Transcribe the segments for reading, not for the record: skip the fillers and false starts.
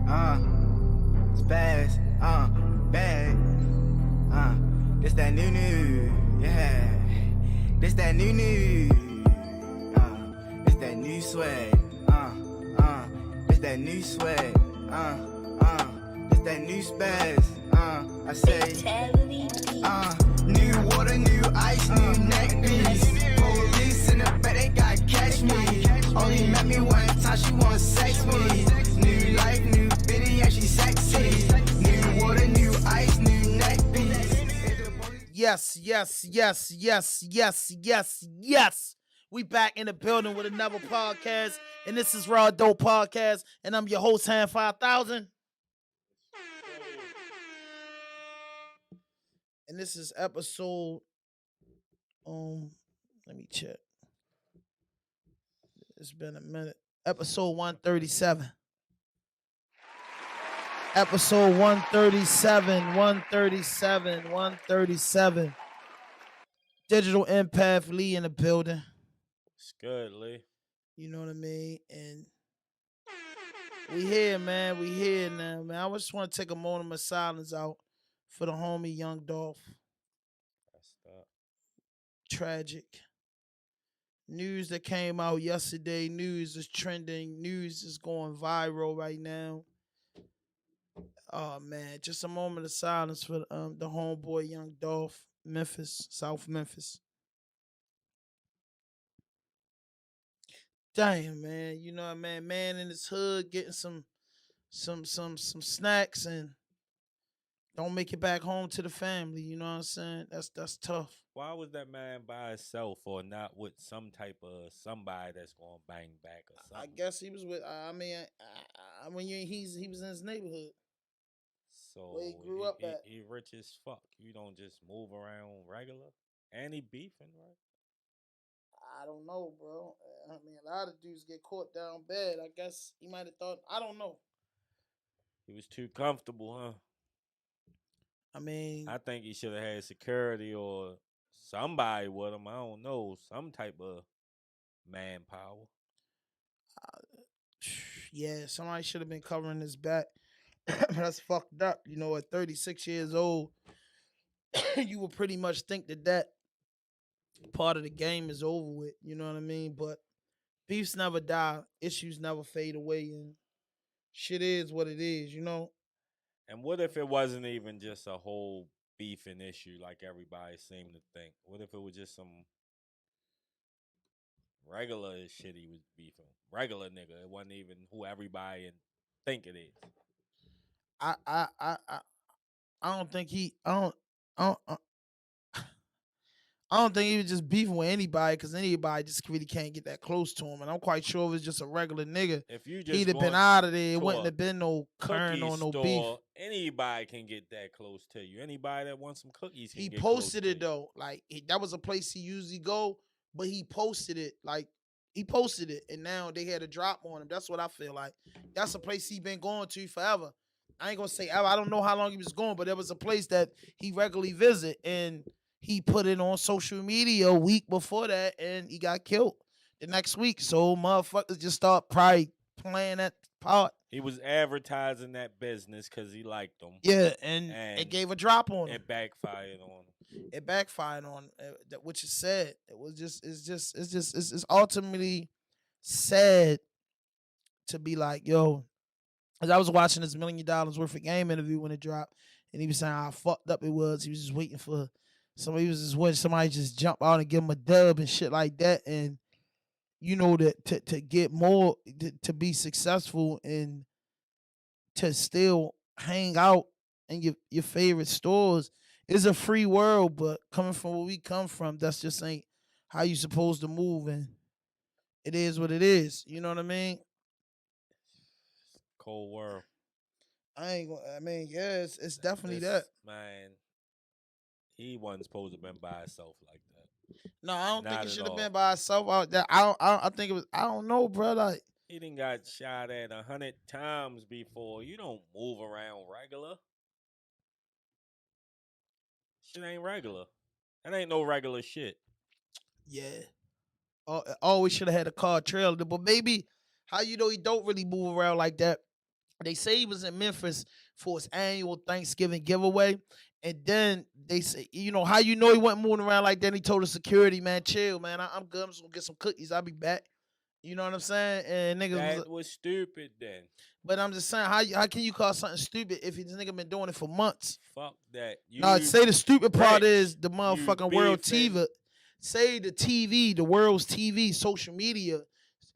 Spaz, bad, this that new, yeah, this that new, this that new swag, this that new swag, this that new spaz, I say, new water, new ice, new neck beats, police in the bed, they gotta catch me, only met me one time, she wanna sex me, new life, new bitty, and she sexy, new water, new ice, new neck beats. Yes. We back in the building with another podcast, and this is RAWDOPE Podcast, and I'm your host, Hand 5000. And this is episode, let me check. It's been a minute. Episode 137. Episode 137. Digital Empath Lee in the building. It's good, Lee. You know what I mean? And we here, man. We here now, man. I just want to take a moment of silence out for the homie young Dolph. That's that. Tragic. News that came out yesterday. News is trending. News is going viral right now. Oh man, just a moment of silence for the homeboy young Dolph, Memphis, South Memphis. Damn, man, you know what I mean? Man in his hood getting some snacks and don't make it back home to the family. You know what I'm saying? That's tough. Why was that man by himself or not with some type of somebody that's gonna bang back or something? I guess he was with. I mean, he was in his neighborhood. So where he grew up at. He rich as fuck. You don't just move around regular. And he beefing, right? I don't know, bro. I mean, a lot of dudes get caught down bad. I guess he might have thought. I don't know. He was too comfortable, huh? I mean, I think he should have had security or somebody with him. I don't know, some type of manpower. Yeah, somebody should have been covering his back. That's fucked up. You know, at 36 years old, you would pretty much think that part of the game is over with. You know what I mean? But beefs never die. Issues never fade away. And shit is what it is, you know? And what if it wasn't even just a whole beefing issue like everybody seemed to think? What if it was just some regular shit he was beefing? Regular nigga. It wasn't even who everybody think it is. I don't think I don't think he was just beefing with anybody because anybody just really can't get that close to him. And I'm quite sure if it's just a regular nigga, if you just he'd have been out of there. It wouldn't have been no current or no beef. Anybody can get that close to you. Anybody that wants some cookies can He get posted close it though. Like that was a place he usually go, but he posted it. Like he posted it, and now they had a drop on him. That's what I feel like. That's a place he been going to forever. I ain't gonna say ever. I don't know how long he was going, but there was a place that he regularly visit, and he put it on social media a week before that, and he got killed the next week. So motherfuckers just start probably playing that part. He was advertising that business because he liked them. Yeah, and it gave a drop on him. It backfired on him. It backfired on him, which is sad. It was it's ultimately sad to be like, yo. As I was watching this $1 million worth of game interview when it dropped, and he was saying how fucked up it was. He was just waiting for somebody. He was just waiting somebody just jump out and give him a dub and shit like that. And you know that to get more to be successful and to still hang out in your favorite stores is a free world. But coming from where we come from, that's just ain't how you supposed to move. And it is what it is. You know what I mean? Cold world. I mean, yeah, it's definitely that. Man, he wasn't supposed to have been by himself like that. No, I don't think he should have all. been by himself out there. I think it was. I don't know, bro. Like he done got shot at 100 times before. You don't move around regular. Shit ain't regular. That ain't no regular shit. Yeah. Always should have had a car trailer, but maybe how you know he don't really move around like that They say he was in Memphis for his annual Thanksgiving giveaway. And then they say, you know, how you know he wasn't moving around like that? He told the security, man, chill, man. I'm good. I'm just gonna get some cookies. I'll be back. You know what I'm saying? And niggas was, That was stupid then. but I'm just saying, how can you call something stupid if this nigga been doing it for months? Fuck that. No, You say the stupid part is rich. the You motherfucking world beefing. TV. Say the TV, the world's TV, social media,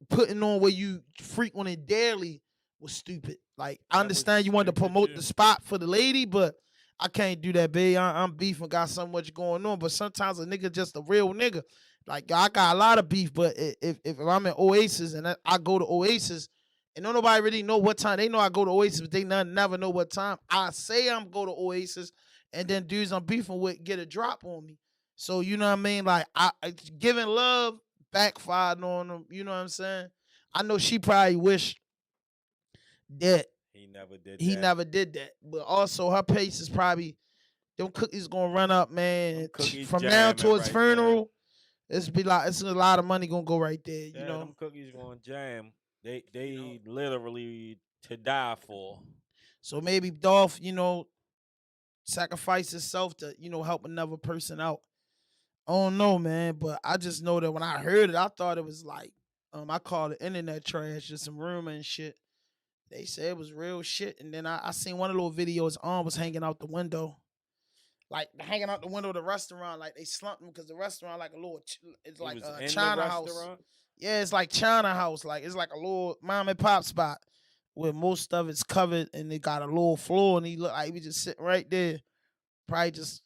putting on where you frequented daily was stupid. Like I That was understand you wanted to stupid promote too. the spot for the lady, but I can't do that, babe. I'm beefing, got so much going on. But sometimes a nigga just a real nigga. Like I got a lot of beef, but if I'm in Oasis and I go to Oasis and don't nobody really know what time, they know I go to Oasis, but they never know what time. I say I'm go to Oasis, and then dudes I'm beefing with get a drop on me. So you know what I mean? Like I giving love backfired on them. You know what I'm saying? I know she probably wished that He never did he that. never did that, but also her pace is probably them cookies gonna run up, man. Them cookies From now jamming to his right now. funeral, it's a lot of money gonna go right there. You Yeah, know. them cookies going jam. They You know? literally to die for. So maybe Dolph, sacrifice himself to help another person out. I don't know, man, but I just know that when I heard it, I thought it was like, I called it internet trash, just some rumor and shit. They said it was real shit, and then I seen one of the little videos. His arm was hanging out the window, like hanging out the window of the restaurant. Like they slumped him because the restaurant like a little, it's He like was a in China the house. restaurant. Yeah, it's like China house. Like it's like a little mom and pop spot where most of it's covered, and they got a little floor, and he looked like he was just sitting right there, probably just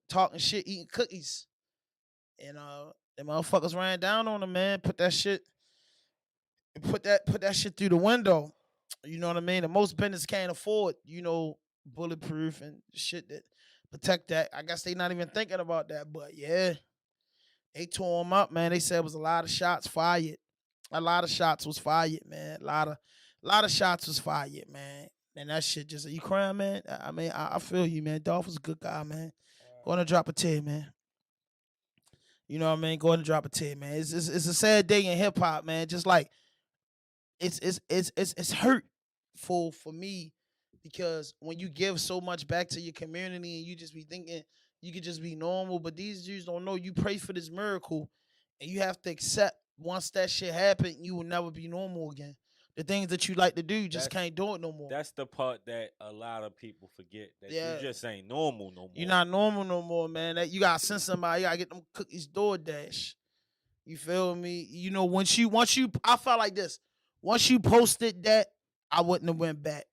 talking shit, eating cookies, and the motherfuckers ran down on him, man. Put that shit through the window. You know what I mean? And most business can't afford, bulletproof and shit that protect that. I guess they not even thinking about that. But yeah, they tore him up, man. They said it was a lot of shots fired. A lot of shots was fired, man. A lot of shots was fired, man. And that shit just you crying, man. I mean, I feel you, man. Dolph was a good guy, man. Go on and drop a tear, man. You know what I mean? Go ahead and drop a tear, man. It's a sad day in hip hop, man. Just like it's hurtful for me because when you give so much back to your community and you just be thinking you could just be normal, but these dudes don't know you pray for this miracle and you have to accept once that shit happened, you will never be normal again. The things that you like to do, you just That's can't do it no more. that's the part that a lot of people forget that Yeah. you just ain't normal no more. You're not normal no more, man. That you gotta send somebody, you gotta get them cookies DoorDash. You feel me? Once you I felt like this. Once you posted that, I wouldn't have went back.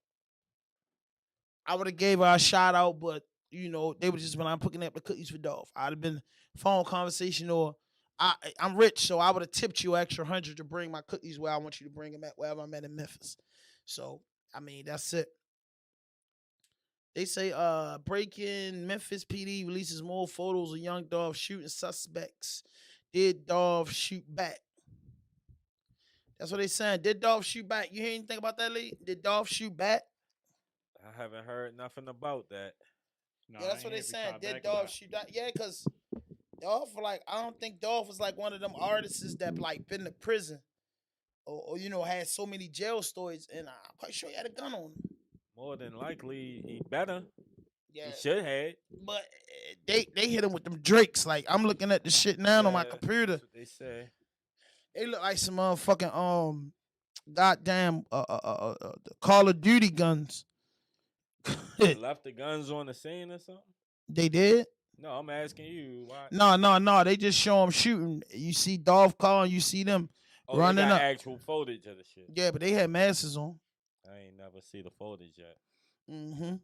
I would have gave her a shout out, but they would just been I'm picking up the cookies for Dolph. I'd have been phone conversation or I'm rich, so I would have tipped you extra 100 to bring my cookies where I want you to bring them at wherever I'm at in Memphis. So I mean that's it. They say breaking Memphis PD releases more photos of young Dolph shooting suspects. Did Dolph shoot back? That's what they saying. Did Dolph shoot back? You hear anything about that, Lee? Did Dolph shoot back? I haven't heard nothing about that. No, Yeah, that's what they saying. Did Dolph shoot back? Yeah, because Dolph, like, I don't think Dolph was like one of them artists that like been to prison or had so many jail stories, and I'm quite sure he had a gun on him. More than likely, he better. Yeah, He should have. but they hit him with them Drakes. Like I'm looking at the shit now on my Yeah, computer. That's what they say. They look like some motherfucking goddamn the Call of Duty guns. They left the guns on the scene or something. They did. No, I'm asking you why. No. They just show them shooting. You see Dolph calling. You see them Oh, running they got up. actual footage of the shit. Yeah, but they had masks on. I ain't never see the footage yet. Mm-hmm.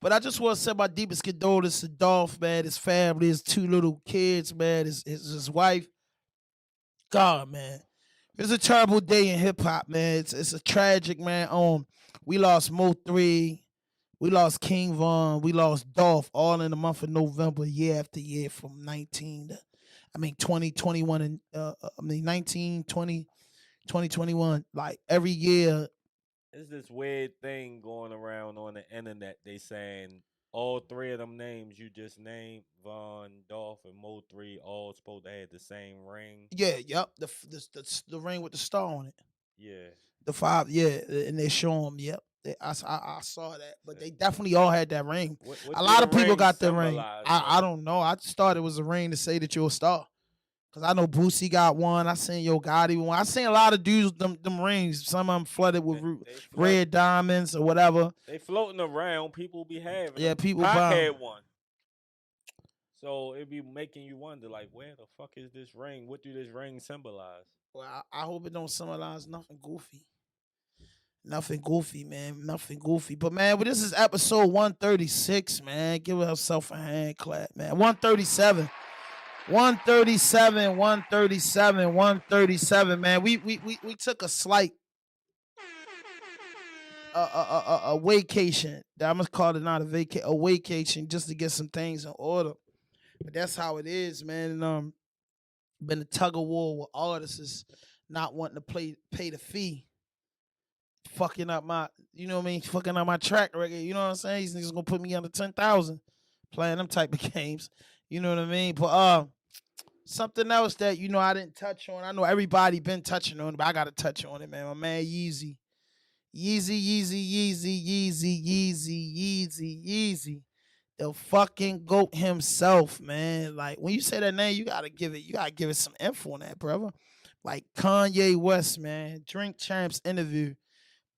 But I just want to say my deepest condolences to Dolph, man, his family, his two little kids, man, his wife. God, man. It's a terrible day in hip hop, man. It's a tragic, man. We lost Mo 3. We lost King Von. We lost Dolph all in the month of November, year after year from 2021 and 19, 20, 2021. Like every year. It's this weird thing going around on the internet. They saying all three of them names you just named, Von, Dolph, and Mo 3, all supposed to have the same ring. Yeah, yep. The ring with the star on it. Yeah. The 5, yeah, and they show them. Yep, I saw that, but Shit. they definitely all had that ring. What A do lot the of people rings got the ring. symbolize I though? don't know. I just thought it was a ring to say that you're a star. Cause I know Boosie got one. I seen Yo Gotti one. I seen a lot of dudes with them rings. Some of them flooded with They flood. red diamonds or whatever. They floating around. People be having Yeah, them. people Pac buy 'em. had one. So it be making you wonder, like, where the fuck is this ring? What do this ring symbolize? Well, I hope it don't symbolize nothing goofy. Nothing goofy, man. Nothing goofy. But man, well, this is episode 136, man. Give yourself a hand clap, man. 137. 137, 137, 137, man. We took a slight a vacation. I'm gonna call it not a vacation just to get some things in order. But that's how it is, man. And been a tug of war with artists not wanting to pay the fee. Fucking up my, you know what I mean? Fucking up my track record. You know what I'm saying? These niggas gonna put me under 10,000 playing them type of games. You know what I mean? But something else that I didn't touch on. I know everybody been touching on it, but I gotta touch on it, man. My man Yeezy. Yeezy. The fucking GOAT himself, man. Like when you say that name, you gotta give it some info on that, brother. Like Kanye West, man. Drink Champs interview.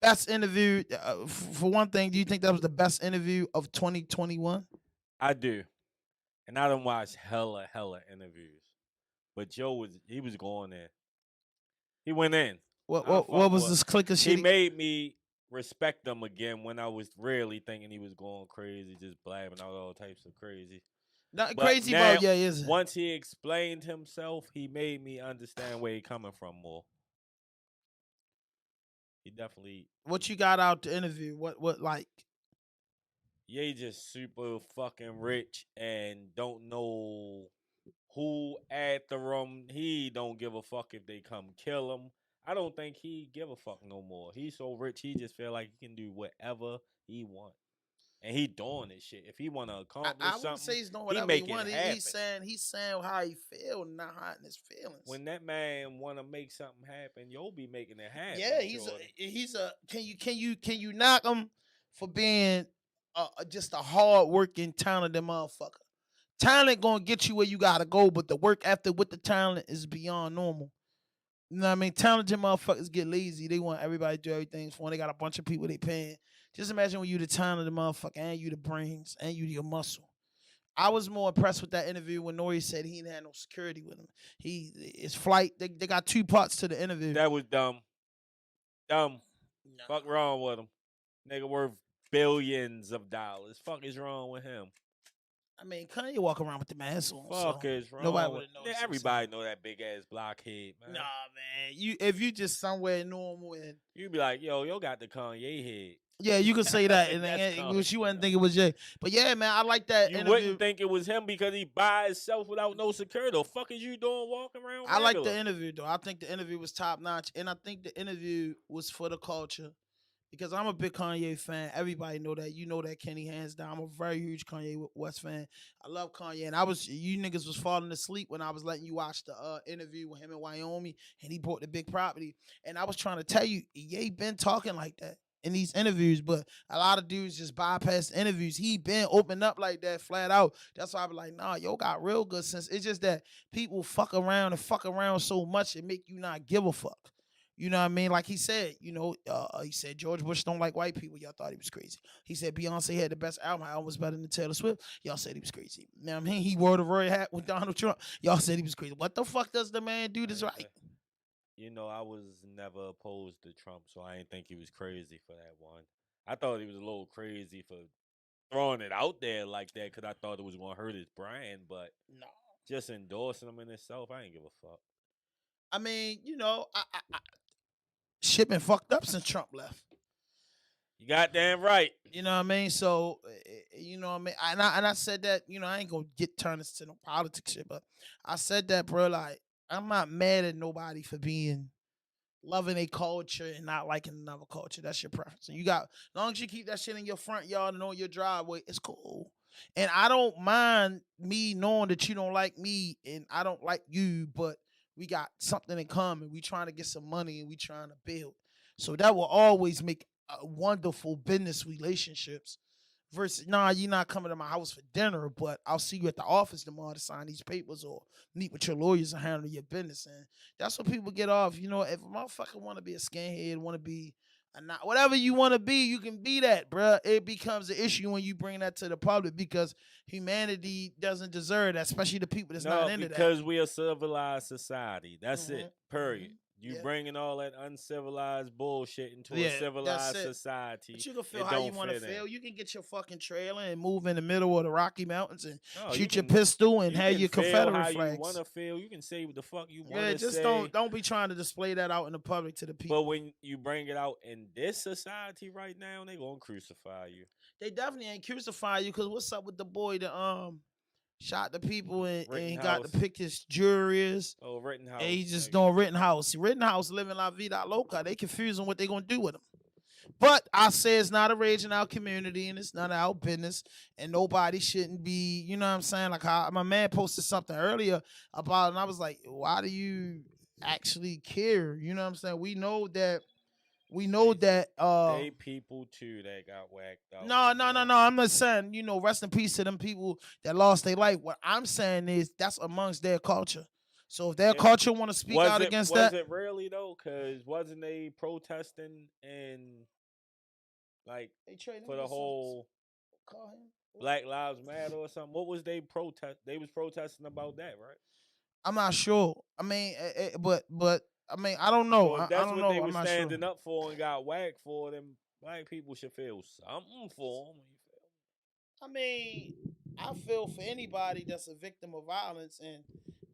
Best interview. For one thing, do you think that was the best interview of 2021? I do. And I don't watch hella interviews. But he was going in. He went in. What was this clicker He shit? made me respect him again when I was really thinking he was going crazy, just blabbing out all types of crazy. Nothing But crazy now, about is it? once he explained himself, he made me understand where he coming from more. He definitely. What you got out the interview? What like? Yeah, just super fucking rich and don't know who at the room. He don't give a fuck if they come kill him. I don't think he give a fuck no more. He's so rich, he just feel like he can do whatever he want, and he doing this shit. If he want to accomplish I wouldn't something, say he's doing he whatever he make it wants. happen. He's saying how he feel, not hiding his feelings. When that man want to make something happen, you'll be making it happen. Yeah, he's a. Can you knock him for being just a hard working talented motherfucker? Talent gonna get you where you gotta go, but the work after with the talent is beyond normal. You know what I mean? Talented motherfuckers get lazy. They want everybody to do everything for them. They got a bunch of people they paying. Just imagine when you the talented motherfucker and you the brains and you the muscle. I was more impressed with that interview when Nori said he didn't have no security with him. His flight, they got two parts to the interview. That was dumb. Dumb. Nah. Fuck wrong with him. Nigga worth billions of dollars. Fuck is wrong with him? I mean, Kanye walk around with the mask on. Fuck so is wrong. nobody with would have known. everybody know that big ass blockhead, man. Nah, man. If you just somewhere normal and You be like, yo got the Kanye head. yeah, you could say that, and That's then Kanye. you wouldn't think it was Jay. But yeah, man, I like that You interview. wouldn't think it was him because he by himself without no security. The fuck is you doing walking around? I like the regular? interview though. I think the interview was top notch, and I think the interview was for the culture because I'm a big Kanye fan. Everybody know that. You know that, Kenny, hands down. I'm a very huge Kanye West fan. I love Kanye, and you niggas was falling asleep when I was letting you watch the interview with him in Wyoming, and he bought the big property. And I was trying to tell you, Ye been talking like that in these interviews, but a lot of dudes just bypass the interviews. He been opened up like that flat out. That's why I be like, nah, yo got real good sense. It's just that people fuck around so much it make you not give a fuck. You know what I mean? Like he said, he said George Bush don't like white people. Y'all thought he was crazy. He said Beyonce had the best album. Her album was better than Taylor Swift. Y'all said he was crazy. You know what I mean? He wore the royal hat with Donald Trump. Y'all said he was crazy. What the fuck does the man do this right? I was never opposed to Trump, so I didn't think he was crazy for that one. I thought he was a little crazy for throwing it out there like that because I thought it was going to hurt his brand, but no. Just endorsing him in itself, I ain't give a fuck. I mean, shit been fucked up since Trump left. You goddamn right. You know what I mean? So, you know what I mean? And I said that, I ain't gonna get turned into no politics shit, but I said that, bro, like, I'm not mad at nobody for loving a culture and not liking another culture. That's your preference. And as long as you keep that shit in your front yard and on your driveway, it's cool. And I don't mind me knowing that you don't like me and I don't like you, but we got something in common. We trying to get some money and we trying to build. So that will always make wonderful business relationships. Versus, nah, you're not coming to my house for dinner, but I'll see you at the office tomorrow to sign these papers or meet with your lawyers and handle your business. And that's what people get off. You know, if a motherfucker want to be a skinhead, want to be a not, whatever you want to be, you can be that, bruh. It becomes an issue when you bring that to the public because humanity doesn't deserve that, especially the people that's not No, into that. because we a civilized society. That's Hmm. it. Period. You Yeah. bringing all that uncivilized bullshit into a Yeah, that's civilized it. society. But you can feel It how you don't want to fit in. feel. You can get your fucking trailer and move in the middle of the Rocky Mountains and No, shoot your pistol and you have can your feel Confederate how you want flags. to feel. You can say what the fuck you want Yeah, to just say. don't be trying to display that out in the public to the But people. when you bring it out in this society right now, they gonna crucify you. They definitely ain't crucify you because what's up with the boy that shot the people and he got to Rittenhouse. pick his jurors Oh, and he Rittenhouse. just doing Rittenhouse. Rittenhouse living la vida loca. They confusing what they gonna do with him. But I say it's not a rage in our community and it's none of our business. And nobody shouldn't be, you know what I'm saying? Like how my man posted something earlier about it, and I was like, why do you actually care? You know what I'm saying? We know They that they people too that got whacked out. no. I'm not saying, rest in peace to them people that lost their life. What I'm saying is that's amongst their culture. So if their It, culture want to speak was out it against was that, it really though? Cause wasn't they protesting and like hey Trey, let for me the get some whole call him. Black Lives Matter or something? What was they protest? They was protesting about that, right? I'm not sure. I mean, but I mean, I don't know. So if I that's don't what they know. were I'm not sure. standing up for and got whacked for, then black people should feel something for them. I mean, I feel for anybody that's a victim of violence and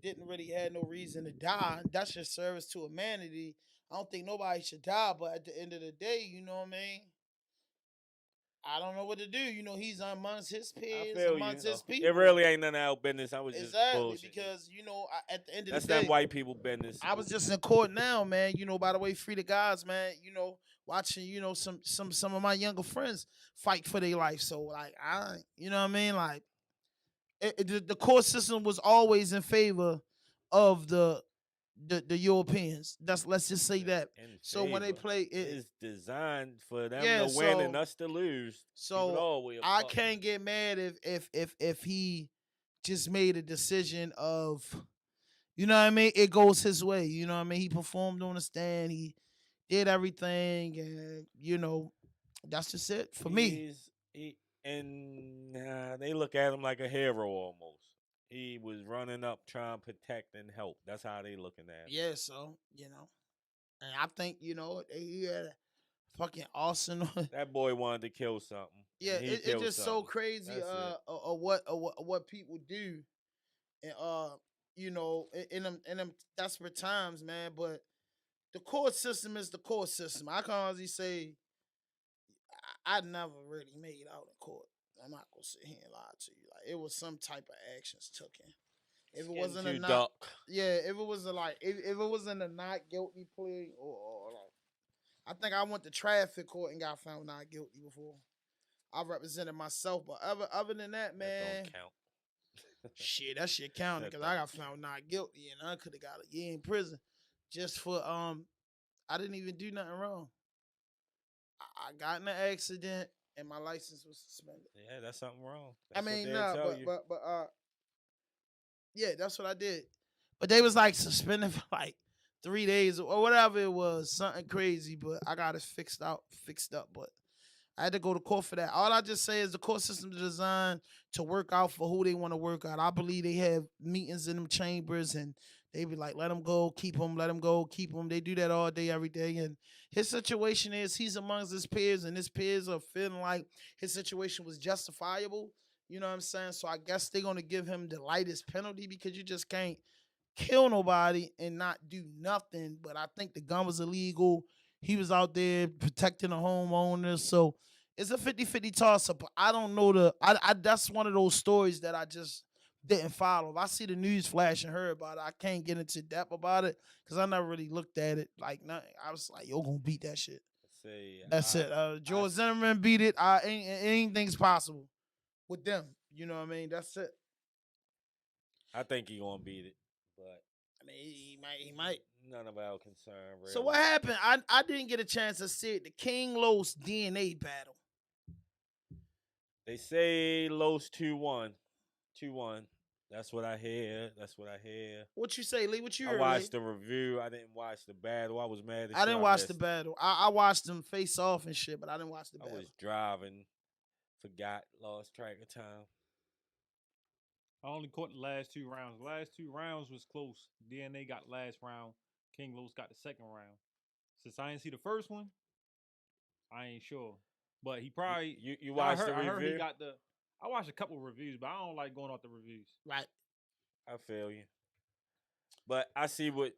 didn't really have no reason to die. That's just service to humanity. I don't think nobody should die, but at the end of the day, you know what I mean? I don't know what to do. He's amongst his I peers, feel you. amongst his It people. really ain't none of our business. I was just Exactly, bullshit. because at the end of That's the them day, white people business. I was just in court now, man. By the way, free the guys, man. Watching, some of my younger friends fight for their life. So like, you know what I mean? Like, the court system was always in favor of the Europeans. Let's just say that. In So when they favor. play it, It's designed for them yeah. to win and So us to lose. Keep it so all way a I buck. can't get mad if he just made a decision of, you know what I mean? It goes his way. You know what I mean? He performed on the stand. He did everything, and that's just it for me. And they look at him like a hero almost. He was running up trying to protect and help. That's how they looking at him. Yeah, so and I think he had a fucking awesome. That boy wanted to kill something. Yeah, And he it's killed just so something. crazy. That's it. What people do, and in them desperate times, man. But the court system is the court system. I can honestly say I never really made out in court. I'm not gonna sit here and lie to you. Like it was some type of actions taken. If it Getting wasn't a too not, dark. yeah, if it was a like, if it wasn't a not guilty plea, or like, I think I went to traffic court and got found not guilty before. I represented myself, but other than that, That man, don't count. shit, that shit counted That because I don't got found not guilty and I could have got a year in prison just for I didn't even do nothing wrong. I got in an accident and my license was suspended. Yeah, that's something wrong. I That's what mean, they'll nah, tell you. but yeah, that's what I did. But they was like suspended for like 3 days or whatever it was, something crazy. But I got it fixed up. But I had to go to court for that. All I just say is the court system is designed to work out for who they want to work out. I believe they have meetings in them chambers and they be like, let them go, keep them, let them go, keep them. They do that all day, every day. And his situation is he's amongst his peers and his peers are feeling like his situation was justifiable. You know what I'm saying? So I guess they're going to give him the lightest penalty because you just can't kill nobody and not do nothing. But I think the gun was illegal. He was out there protecting the homeowners. So it's a 50-50 toss up. I don't know that's one of those stories that I just didn't follow. If I see the news flash and heard about it, I can't get into depth about it because I never really looked at it. Like, nothing. I was like, yo, gonna beat that shit. See, That's it. George Zimmerman beat it. Anything's possible with them. You know what I mean? That's it. I think he gonna beat it, but I mean, he might. None of our concern, really. So what happened? I didn't get a chance to see it. The King Los DNA battle. They say Los 2-1. 2-1. That's what I hear. What you say, Lee? What you I heard, watched Lee? the review. I didn't watch the battle. I was mad as I shit. didn't watch the battle. I watched them face off and shit, but I didn't watch the I battle. was driving, forgot, lost track of time. I only caught the last 2 rounds. The last 2 rounds was close. DNA got last round. King Los got the second round. Since I didn't see the first one, I ain't sure. But he probably You watched the I heard he review? got the. I watched a couple reviews, but I don't like going off the reviews. Right. I feel you. But I see what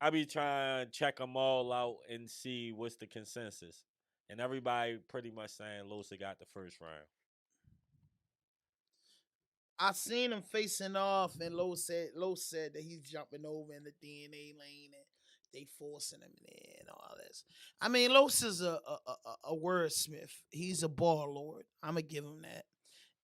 I be trying to check them all out and see what's the consensus. And everybody pretty much saying Losa got the first round. I seen him facing off, and Lowe said that he's jumping over in the DNA lane and they forcing him in and all this. I mean, Los is a wordsmith. He's a ball lord. I'm gonna give him that.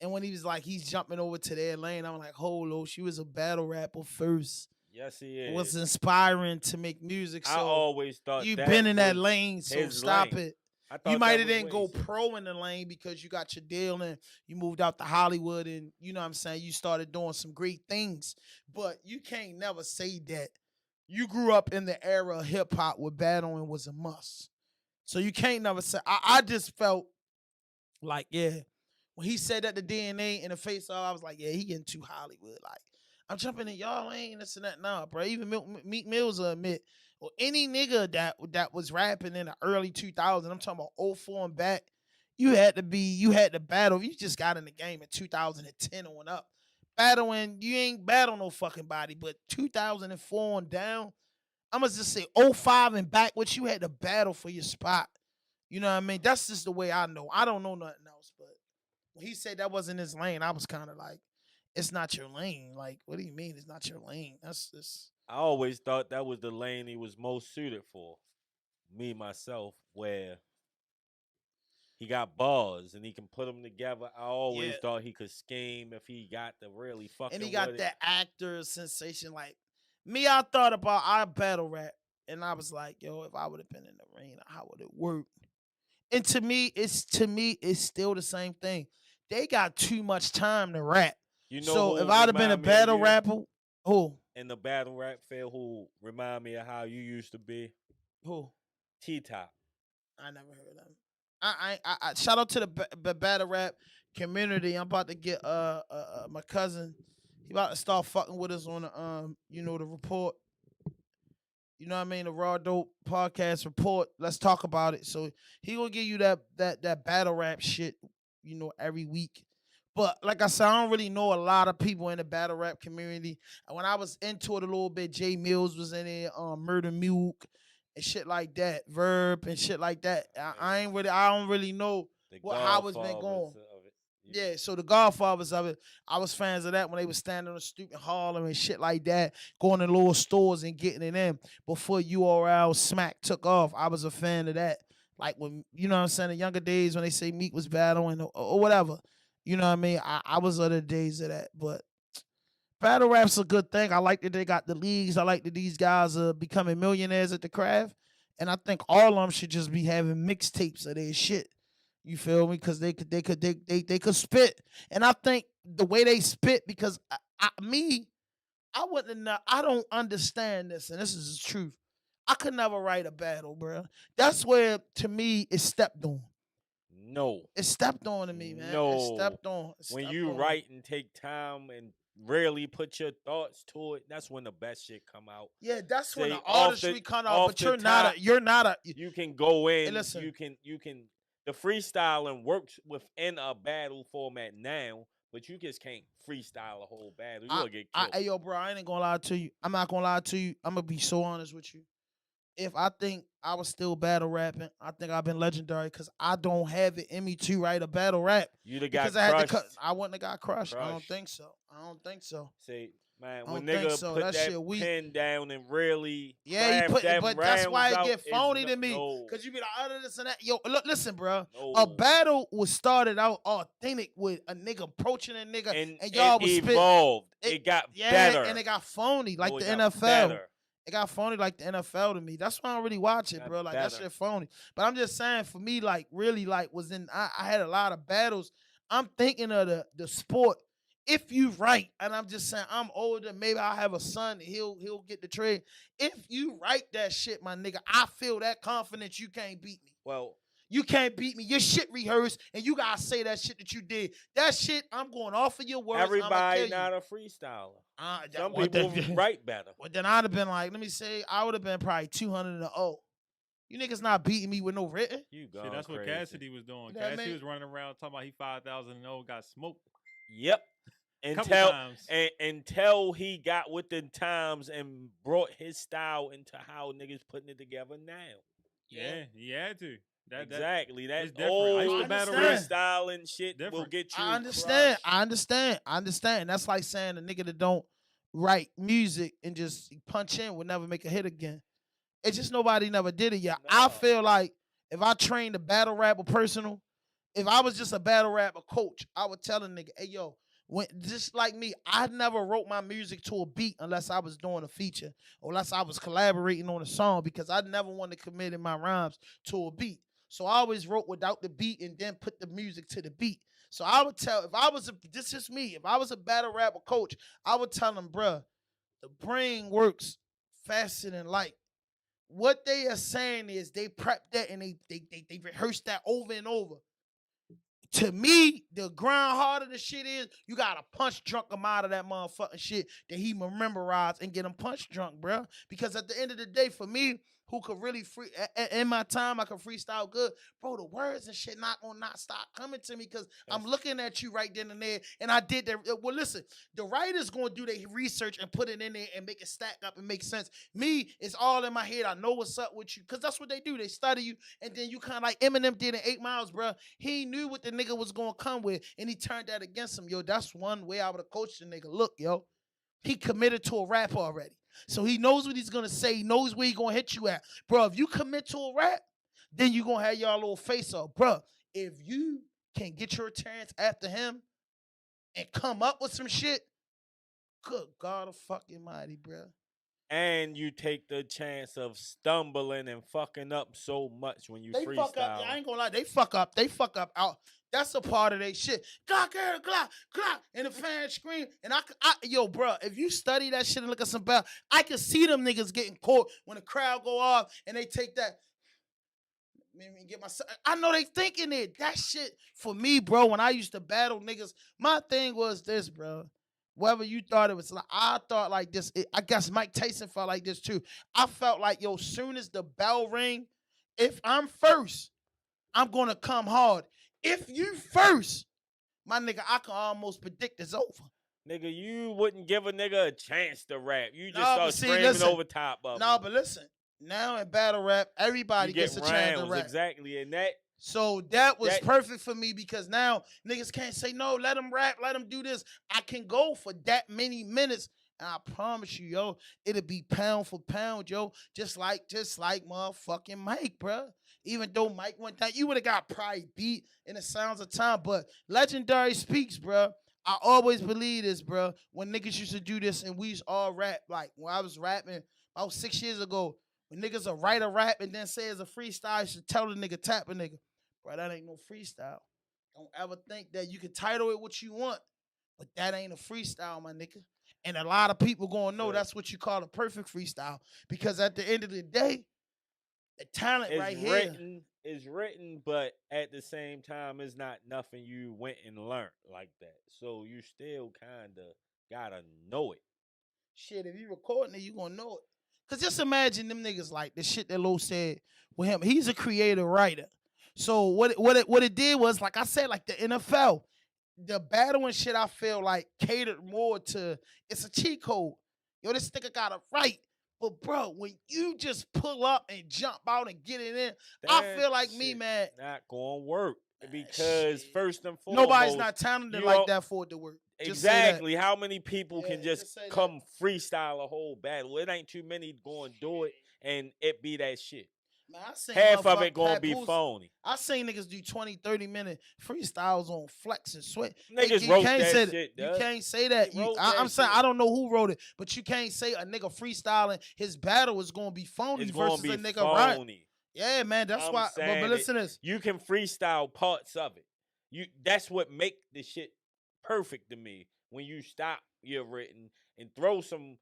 And when he was like, he's jumping over to their lane, I'm like, hold Los, she was a battle rapper first. Yes, he is. It was inspiring to make music. So I always thought you've that been in that was lane, so his stop lane. it. I thought You might that have was didn't go what he said. pro in the lane because you got your deal and you moved out to Hollywood and you know what I'm saying, you started doing some great things. But you can't never say that you grew up in the era of hip hop where battling was a must. So you can't never say I just felt like, yeah, when he said that the DNA in the face off, I was like, yeah, he getting too Hollywood. Like, I'm jumping in y'all lane, this and that. Nah, bro. Even Meek Mills will admit, or any nigga that was rapping in the early 2000s, I'm talking about 04 and back, you had to battle. You just got in the game in 2010 on up. Battling, you ain't battle no fucking body, but 2004 on down, I'm going to just say 05 and back, which you had to battle for your spot. You know what I mean? That's just the way I know. I don't know nothing else, but when he said that wasn't his lane, I was kind of like, it's not your lane. Like, what do you mean it's not your lane? That's just. I always thought that was the lane he was most suited for. Me, myself, where he got bars and he can put them together. I always thought he could scheme if he got the really fucking. And he got with that actor sensation. Like, me, I thought about our battle rap, and I was like, yo, if I would have been in the ring, how would it work? And to me, it's still the same thing. They got too much time to rap. You know, so if I'd have been a battle rapper, who? In the battle rap field, who remind me of how you used to be? Who? T-Top. I never heard of them. I shout out to the battle rap community. I'm about to get my cousin. He about to start fucking with us on the the report. You know what I mean? The Raw Dope podcast report. Let's talk about it. So he gonna give you that battle rap shit, every week. But like I said, I don't really know a lot of people in the battle rap community. And when I was into it a little bit, Jay Mills was in it, Murder Muke and shit like that, Verb and shit like that. I don't really know how it's been going. Yeah, so the Godfathers of it, I was fans of that when they was standing on the street in Harlem and shit like that, going to little stores and getting it in. Before URL Smack took off, I was a fan of that. Like when, you know what I'm saying, the younger days when they say Meek was battling or whatever. You know what I mean? I was other days of that. But battle rap's a good thing. I like that they got the leagues. I like that these guys are becoming millionaires at the craft. And I think all of them should just be having mixtapes of their shit. You feel me? Because they could spit, and I think the way they spit, because I don't understand this, and this is the truth. I could never write a battle, bro. That's where to me it's stepped on. No, it's stepped on to me, man. No, it's stepped on. When you write and take time and really put your thoughts to it, that's when the best shit come out. Yeah, that's when the artistry come out. But you're not a. You can go in. Hey, listen. You can. The freestyling works within a battle format now, but you just can't freestyle a whole battle. You'll get killed. Hey, yo, bro, I ain't gonna lie to you. I'm not gonna lie to you. I'm gonna be so honest with you. If I think I was still battle rapping, I think I've been legendary because I don't have it in me to write a battle rap. You'd have got crushed. I wouldn't have got crushed. I don't think so. See, man, when nigga put that pen down and really but that's why it get phony to me. Cause you be like, other this and that. Yo, look, listen, bro. A battle was started out authentic with a nigga approaching a nigga, and y'all was evolved. It got better, and it got phony like the NFL. Better. It got phony like the NFL to me. That's why I don't really watch it, Got bro. Like that better. shit phony. But I'm just saying, for me, like really, like I had a lot of battles. I'm thinking of the sport. If you right, and I'm just saying, I'm older. Maybe I'll have a son. He'll get the trade. If you write that shit, my nigga, I feel that confidence. You can't beat me. Well, You can't beat me. Your shit rehearsed, and you gotta say that shit that you did. That shit, I'm going off of your words. I'ma everybody kill you. not a freestyler. Some Well, people then- write better. Well, then I'd have been like, let me say, I would have been probably 200-0. You niggas not beating me with no written. You Shit, going that's what crazy. Cassidy was doing. You know what I Cassidy mean? was running around talking about he 5,000 got smoked. Yep. Couple Until times. until he got with the times and brought his style into how niggas putting it together now. Yeah, he had to. Exactly. That it's different. I used old to battle rap. freestyling shit will Different. get you. I understand. crushed. I understand. That's like saying a nigga that don't write music and just punch in will never make a hit again. It's just nobody never did it yet. I Nah. feel like if I trained a battle rapper personal, if I was just a battle rapper coach, I would tell a nigga, hey yo, when just like me, I never wrote my music to a beat unless I was doing a feature or unless I was collaborating on a song because I never wanted to commit in my rhymes to a beat. So I always wrote without the beat and then put the music to the beat. So I would tell if I was this is me, if I was a battle rapper coach, I would tell them, bruh, the brain works faster than light. What they are saying is they prep that and they rehearse that over and over. To me, the grind harder the shit is, you gotta punch drunk him out of that motherfucking shit that he memorize and get him punch drunk, bro. Because at the end of the day, for me, who could really in my time, I could freestyle good, bro. The words and shit not gonna not stop coming to me because I'm looking at you right then and there, and I did that. Well, listen, the writer's gonna do their research and put it in there and make it stack up and make sense. Me, it's all in my head. I know what's up with you because that's what they do. They study you, and then you kind of like Eminem did in 8 Miles, bro. He knew what the nigga was gonna come with, and he turned that against him. Yo, that's one way I would have coached the nigga. Look, yo, he committed to a rap already. So he knows what he's gonna say. He knows where he's gonna hit you at. Bro, if you commit to a rap, then you gonna have y'all little face off. Bro, if you can get your chance after him and come up with some shit, good God of fucking mighty, bro. And you take the chance of stumbling and fucking up so much when you They freestyle. fuck up. I ain't gonna lie. They fuck up. They fuck up out. That's a part of their shit. Glock, glock, glock, and the fans scream. And yo, bro, if you study that shit and look at some bell, I can see them niggas getting caught when the crowd go off and they take that. Let me get my. I know they thinking it. That shit for me, bro. When I used to battle niggas, my thing was this, bro. Whether you thought it was like, I thought like this. I guess Mike Tyson felt like this too. I felt like, yo, soon as the bell ring, if I'm first, I'm gonna come hard. If you first, my nigga, I can almost predict it's over. Nigga, you wouldn't give a nigga a chance to rap. You just Nah, start but see, screaming listen. over top of No, him. but listen. Now in battle rap, everybody You get gets a chance to rounds, rap. exactly, and that So that was That- perfect for me because now niggas can't say no, let them rap, let them do this. I can go for that many minutes. And I promise you, yo, it'll be pound for pound, yo. Just like motherfucking Mike, bro. Even though Mike went down, you would have got probably beat in the sounds of time. But legendary speaks, bro. I always believe this, bro. When niggas used to do this and we used all rap, like when I was rapping about 6 years ago, when niggas will write a rap and then say it's a freestyle, you should tell the nigga, tap a nigga. Bro, that ain't no freestyle. Don't ever think that you can title it what you want, but that ain't a freestyle, my nigga. And a lot of people gonna know that's what you call a perfect freestyle. Because at the end of the day, the talent is right here. written is written, but at the same time, it's not nothing you went and learned like that. So you still kind of gotta know it. Shit, if you recording it, you gonna know it. Cause just imagine them niggas like the shit that Lo said with him. He's a creative writer. So what it did was, like I said, like the NFL, the battle and shit, I feel like catered more to, it's a cheat code. Yo, this nigga got to write. But bro, when you just pull up and jump out and get it in, I feel like That me, shit man. not gonna work because shit. first and foremost, Nobody's not talented you like don't- that for it to work. Just say that. Exactly. How many people Yeah, can just just say that. come freestyle a whole battle? It ain't too many going to do it and it be that shit. Man, I seen Half of it motherfuckers- gonna be Papoose- phony. I seen niggas do 20, 30-minute freestyles on Flex and Sweat. Niggas You wrote can't that say shit, You dog. can't say that. They wrote I'm that saying shit. I don't know who wrote it, but you can't say a nigga freestyling his battle is gonna be phony It's gonna versus be a nigga right. phony. Yeah, man, that's I'm why. saying But listen to this. You can freestyle parts of it. That's what make the shit perfect to me. When you stop your written and throw some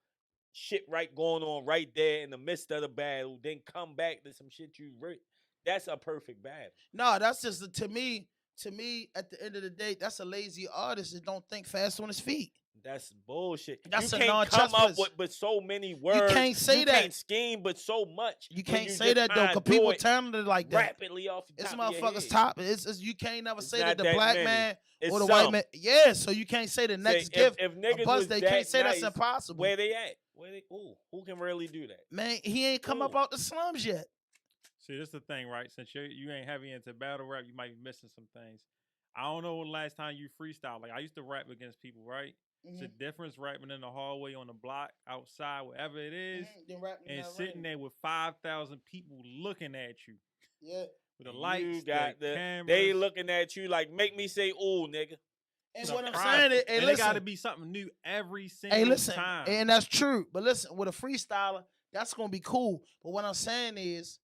shit right going on right there in the midst of the battle, then come back to some shit you writ. That's a perfect battle. No, that's just to me. To me, at the end of the day, that's a lazy artist that don't think fast on his feet. That's bullshit. That's you a can't non-chess come up piece. with but so many words. can't say you that. can't scheme but so much. You when can't you say just that though, try because to do people it talented like that. rapidly off the It's top of your motherfuckers head. top. You can't never It's say not that the that black many. man It's or the white some. man. Yeah, so you can't say the next Say, gift. if a niggas buzz, was they that can't say nice, that's impossible. Where they at? Who can really do that? Man, he ain't come up Ooh. out the slums yet. See, this is the thing, right? Since you ain't heavy into battle rap, you might be missing some things. I don't know when the last time you freestyle. Like I used to rap against people, right? It's a difference rapping in the hallway, on the block, outside, wherever it is, and sitting there with 5,000 people looking at you. Yeah. With the You lights, got the cameras. they looking at you like, make me say, ooh, nigga. And the what I'm product. saying is, and it got to be something new every single time. and that's true. But listen, with a freestyler, that's gonna be cool. But what I'm saying is,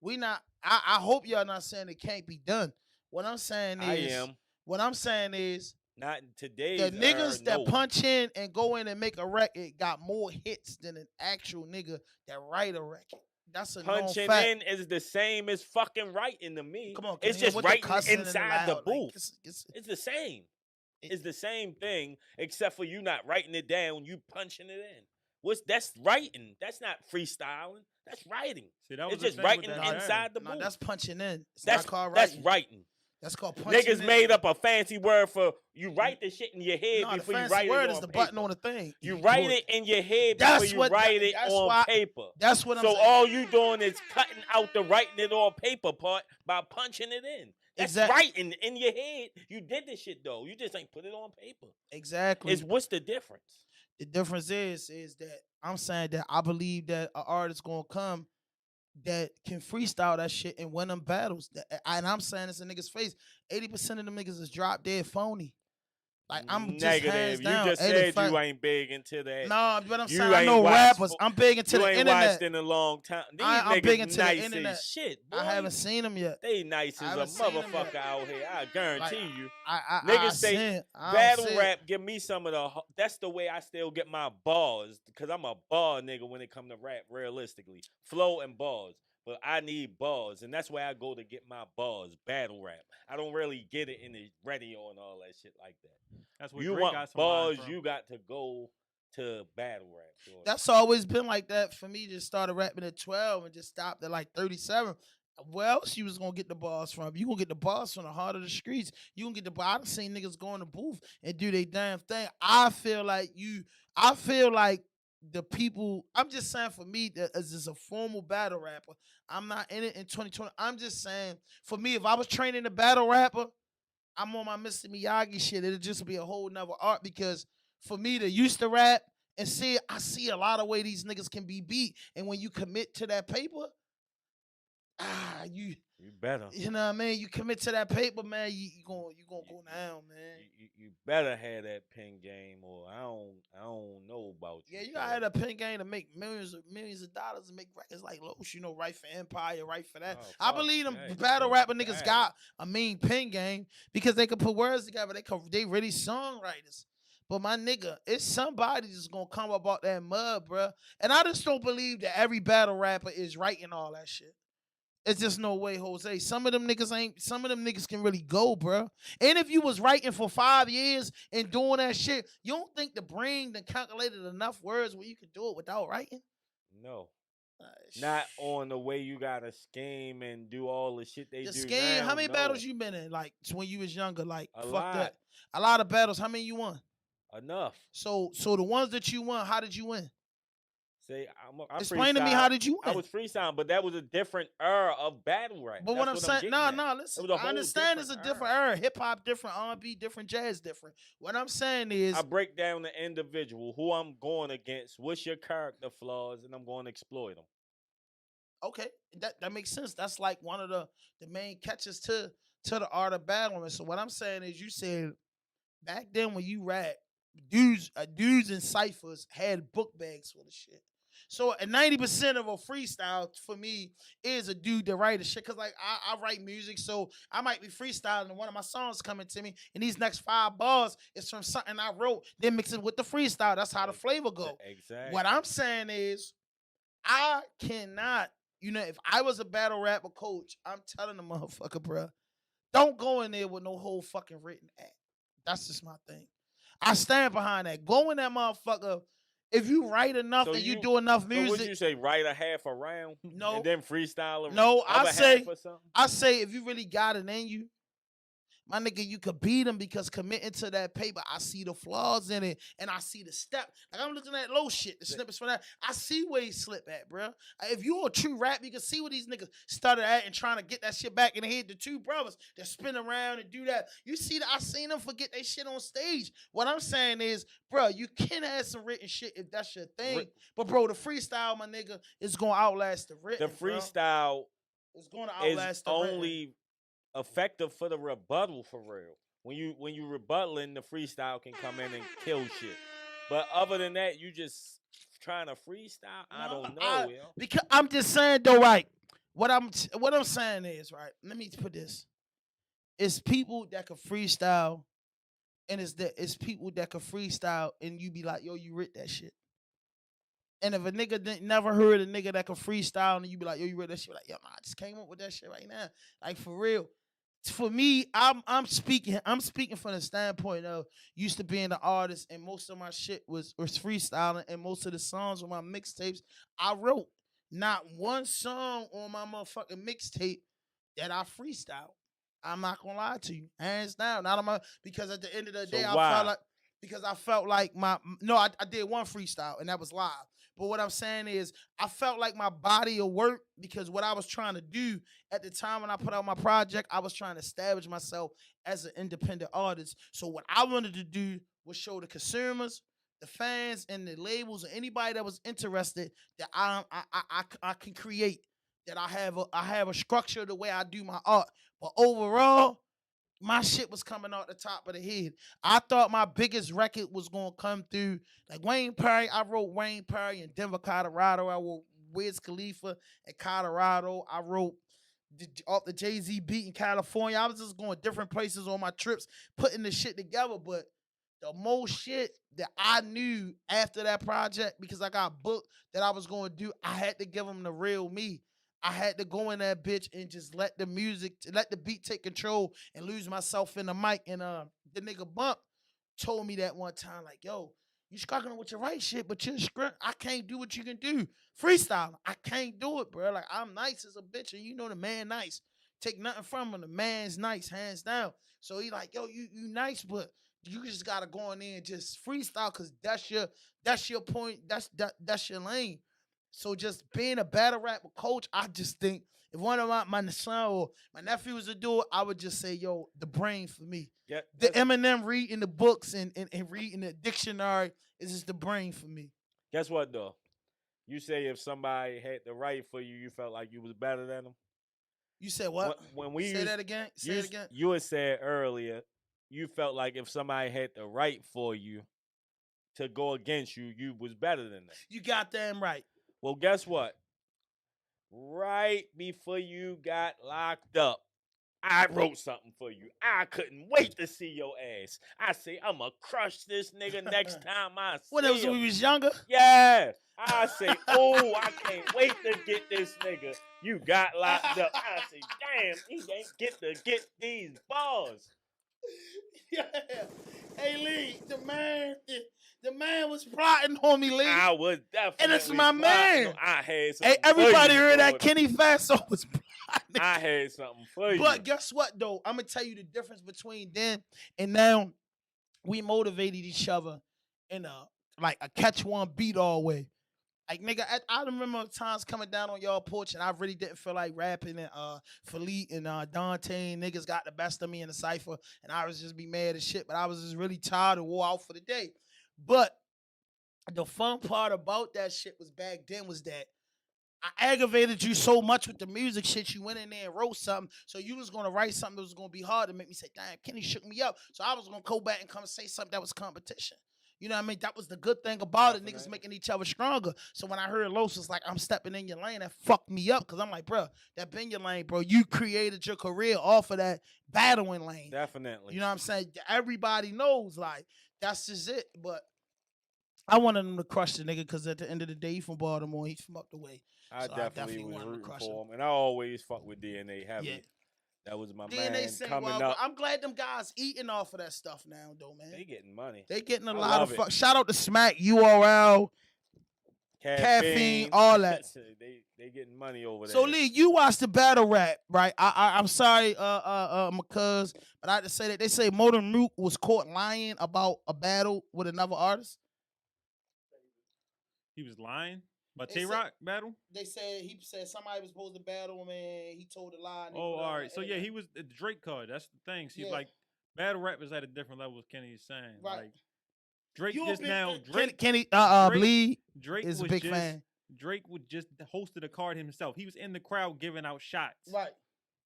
we not. I hope y'all not saying it can't be done. What I'm saying is, I am. What I'm saying is, Not in today's the niggas that no. punch in and go in and make a record got more hits than an actual nigga that write a record. That's a known Punching fact. in is the same as fucking writing to me. Come on, it's Kanye, just with the writing cussing and the inside the loud, booth. like, It's the same. It's the same thing, except for you not writing it down, you punching it in. That's writing? That's not freestyling. That's writing. See, that was It's the just thing with writing that inside the No, booth. that's punching in. It's That's not called that's writing. writing. That's called punching Niggas in. made up a fancy word for you write the shit in your head No, the before you fancy write word it is on the paper. button on the thing. You write it in your head That's before you what- write it that's on why- paper. That's what I'm So saying. all you doing is cutting out the writing it on paper part by punching it in. That's writing in your head. You did the shit though. You just ain't put it on paper. Exactly. What's the difference? The difference is that I'm saying that I believe that an artist gonna come that can freestyle that shit and win them battles. And I'm saying this in niggas' face. 80% of them niggas is drop dead phony. Like I'm just hands Negative. down. You just said 85 you ain't big into that. No, but I'm You saying I ain't know watched rappers. fo- I'm big into You the ain't internet. watched in a long time. These I'm niggas big into the nice internet. as shit, boy. I haven't seen them yet. They nice I as a haven't seen 'em motherfucker yet. out here. I guarantee Like, you. I Niggas say see it. I don't battle see it. rap give me some of the. That's the way I still get my bars because I'm a bar nigga when it come to rap. Realistically, flow and bars. But I need bars, and that's where I go to get my bars. Battle rap. I don't really get it in the radio and all that shit like that. That's where You Drake want got some lines bars, from. you got to go to battle rap. Sure. That's always been like that for me. Just started rapping at 12 and just stopped at like 37. Where else you was gonna get the bars from? You gonna get the bars from the heart of the streets. You gonna get the bars. I done seen niggas go in the booth and do their damn thing. I feel like the people. I'm just saying for me that as just a formal battle rapper, I'm not in it in 2020. I'm just saying for me, if I was training a battle rapper, I'm on my Mr. Miyagi shit. It'd just be a whole nother art because for me to used to rap and I see a lot of way these niggas can be beat. And when you commit to that paper, you better. You know what I mean? You commit to that paper, man. You gonna go down, man. You better have that pen game, or I don't know about you. Yeah, you gotta have a pen game to make millions of dollars and make records like Los. You know, right for Empire, right for that. Oh, I believe them okay. battle rapper niggas Okay. got a mean pen game because they can put words together. They really songwriters. But my nigga, it's somebody that's gonna come up out that mud, bruh. And I just don't believe that every battle rapper is writing all that shit. It's just no way, Jose. Some of them niggas can really go, bro. And if you was writing for 5 years and doing that shit, you don't think the brain done calculated enough words where you could do it without writing? No. Not on the way you gotta scheme and do all the shit they The do scheme, now, how many no. battles you been in? Like when you was younger, like A fuck lot. that. A lot of battles. How many you won? Enough. So the ones that you won, how did you win? Say, I Explain to me freestyle. how did you I win? was freestyling, but that was a different era of battle rap. But That's what I'm saying, getting at. no, It listen. was a I whole understand it's a different different era. Hip hop different, R&B different, jazz different. What I'm saying is, I break down the individual, who I'm going against, what's your character flaws, and I'm going to exploit them. Okay, that makes sense. That's like one of the main catches to the art of battling. So what I'm saying is, you said back then when you rap, dudes in ciphers had book bags full of shit. So 90% of a freestyle for me is a dude that write a shit. Cause like I write music, so I might be freestyling and one of my songs coming to me, and these next 5 bars is from something I wrote, then mix it with the freestyle. That's how the flavor go. What Exactly. I'm saying is I cannot, if I was a battle rapper coach, I'm telling the motherfucker, bruh, don't go in there with no whole fucking written act. That's just my thing. I stand behind that. Go in that motherfucker. If you write enough So and you you, do enough so would music, you say write a half a round and no, then freestyle no. other half or something? I say if you really got it in you, my nigga, you could beat him because committing to that paper, I see the flaws in it and I see the step. Like I'm looking at low shit, the snippets for that. I see where he slip at, bro. If you a true rap, you can see where these niggas started at and trying to get that shit back in the head. The two brothers that spin around and do that. You see that I seen them forget they shit on stage. What I'm saying is, bro, you can have some written shit if that's your thing. But bro, the freestyle, my nigga, is gonna outlast the written. The freestyle It's gonna is outlast the written. only effective for the rebuttal for real. When you rebuttaling, the freestyle can come in and kill shit. But other than that, you just trying to freestyle. I don't know, yo. Because I'm just saying though, right? What I'm saying is, right? Let me put this: it's people that can freestyle, and it's people that can freestyle, and you be like, yo, you writ that shit. And if a nigga never heard a nigga that can freestyle, and you be like, yo, you writ that shit, like, yo, nah, I just came up with that shit right now, like for real. For me, I'm speaking from the standpoint of used to being an artist, and most of my shit was freestyling, and most of the songs on my mixtapes I wrote. Not one song on my motherfucking mixtape that I freestyle. I'm not gonna lie to you, hands down. Not on my because at the end of the So day, why? I felt like my no, I did one freestyle and that was live. But what I'm saying is, I felt like my body of work because what I was trying to do at the time when I put out my project, I was trying to establish myself as an independent artist. So what I wanted to do was show the consumers, the fans, and the labels, and anybody that was interested that I can create. That I have a structure the way I do my art. But overall, my shit was coming out the top of the head. I thought my biggest record was gonna come through like Wayne Perry. I wrote Wayne Perry in Denver, Colorado. I wrote Wiz Khalifa in Colorado. I wrote off the Jay-Z beat in California. I was just going different places on my trips, putting the shit together. But the most shit that I knew after that project, because I got booked that I was going to do, I had to give them the real me. I had to go in that bitch and just let the music, let the beat take control and lose myself in the mic. And the nigga Bump told me that one time, like, yo, you struggling with your right shit, but you're I can't do what you can do. Freestyle, I can't do it, bro. Like, I'm nice as a bitch, and you know the man nice. Take nothing from him. The man's nice, hands down. So he like, yo, you nice, but you just gotta go in there and just freestyle, cause that's your point. That's your lane. So just being a battle rapper coach, I just think if one of my son or my nephew was to do it, I would just say, yo, the brain for me. Yeah, The Eminem reading the books and reading the dictionary is just the brain for me. guess what though? You say if somebody had the right for you, you felt like you was better than them. You said what? When we Say used, that again. Say it again. you had said earlier, you felt like if somebody had the right for you to go against you, you was better than them. You got damn right. Well, guess what? Right before you got locked up, I wrote something for you. I couldn't wait to see your ass. I say, I'ma crush this nigga next time I see When it was him. when we was younger. Yeah. I say, oh, I can't wait to get this nigga. You got locked up. I say, damn, he ain't get to get these bars. Yeah. Hey Lee, the man was plotting on me, Lee. I was definitely. And it's my man. I had something. Hey, everybody heard that for Kenny Faso was plotting. I had something for you. But guess what though? I'm gonna tell you the difference between then and now. We motivated each other in like a catch one beat all way. Like nigga, I remember times coming down on y'all porch and I really didn't feel like rapping, and Philippe and Dante niggas got the best of me in the cipher, and I was just be mad as shit. But I was just really tired and wore out for the day. But the fun part about that shit was back then was that I aggravated you so much with the music shit. You went in there and wrote something. So you was gonna write something that was gonna be hard to make me say, damn, Kenny shook me up. So I was gonna go back and come and say something that was competition. You know what I mean? That was the good thing about it. Niggas Definitely. making each other stronger. So when I heard Los was like, I'm stepping in your lane, that fucked me up. Cause I'm like, bro, that been your lane, bro. You created your career off of that battling lane. Definitely. You know what I'm saying? Everybody knows, like, that's just it. But I wanted him to crush the nigga because at the end of the day, he from Baltimore. He's from up the way. I So definitely was wanted him to rooting crush him. for him, and I always fuck with DNA heavy. Yeah. That was my DNA man saying, coming well, up. I'm glad them guys eating off of that stuff now, though, man. They getting money. They getting a I lot of love it. fuck. Shout out to Smack, URL, caffeine, all that. they getting money over there. So Lee, you watched the battle rap, right? I'm sorry, my cuz, but I had to say that they say Modern Mook was caught lying about a battle with another artist. He was lying. But They said- Tay-Rock battle? He said somebody was supposed to battle him and he told a lie. And Oh, all right. So yeah, he was the Drake card. That's the thing. See, Yeah. like battle rap is at a different level, as Kenny is saying. Right. Like Drake You a just big now. fan- Drake, Kenny, Drake- Bleed Drake is a was big just, fan. Drake would just hosted a card himself. He was in the crowd giving out shots, Right.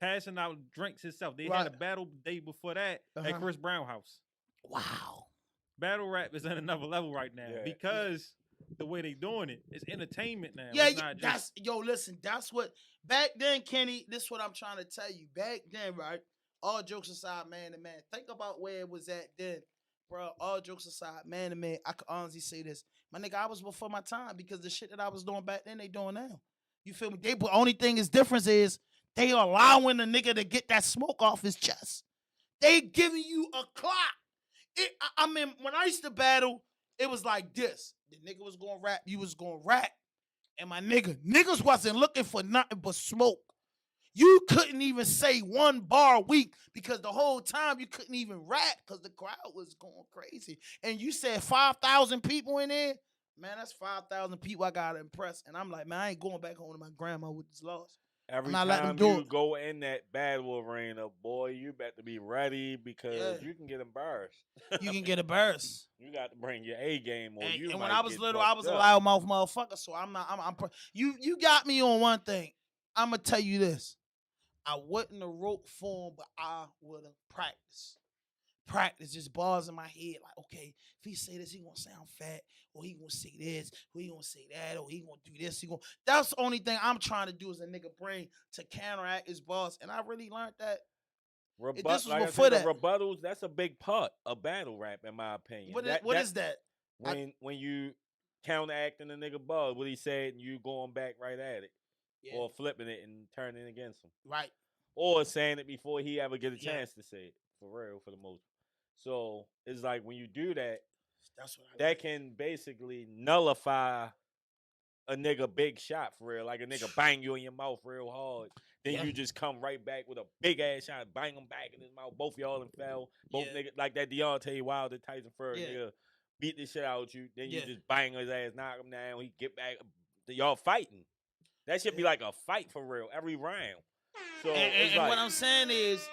passing out drinks himself. They had Right. a battle day before that Uh-huh. at Chris Brown house. Wow. Battle rap is at another level right now Yeah. because the way they doing it, it's entertainment now. Yeah, It's not just, listen, that's what back then, Kenny, this is what I'm trying to tell you. Back then, right? All jokes aside, man to man. Think about where it was at then. Bro, all jokes aside, man to man, I can honestly say this. My nigga, I was before my time because the shit that I was doing back then, they doing now. You feel me? The only thing is difference is they allowing the nigga to get that smoke off his chest. They giving you a clock. I mean, when I used to battle, it was like this. The nigga was gonna rap, you was gonna rap. And my niggas wasn't looking for nothing but smoke. You couldn't even say one bar a week because the whole time you couldn't even rap because the crowd was going crazy. And you said 5,000 people in there? Man, that's 5,000 people I got to impress. And I'm like, man, I ain't going back home to my grandma with this loss. Every not letting time them do you it. go in that battle arena, boy, you better be ready because Yeah. you can get embarrassed. You can get a burst. You got to bring your A game, or And, you. and might when I was get little, I fucked was a up. loudmouth motherfucker. So I'm not. You got me on one thing. I'm gonna tell you this. I wouldn't have wrote for him, but I would have practiced just bars in my head. Like, okay, if he say this, he gonna sound fat, or he gonna say this, or he gonna say that, or he gonna do this. That's the only thing I'm trying to do as a nigga brain to counteract his bars, and I really learned that. This was Like I before said, the that. rebuttals, that's a big part of battle rap, in my opinion. What is that? When you counteracting the nigga buzz, what he said, and you going back right at it, Yeah, or flipping it and turning it against him, right. or saying it before he ever get a Yeah. chance to say it, for real, for the most. So it's like when you do that, That's what I that can basically nullify a nigga big shot for real. Like a nigga bang you in your mouth real hard. Then Yeah. you just come right back with a big ass shot, bang him back in his mouth. Both of y'all and fell. Both Yeah. niggas like that Deontay Wilder Tyson Fury Yeah. nigga beat the shit out you. Then you Yeah. just bang his ass, knock him down. He get back. Y'all fighting. That should be like a fight for real every round. So it's and like, what I'm saying is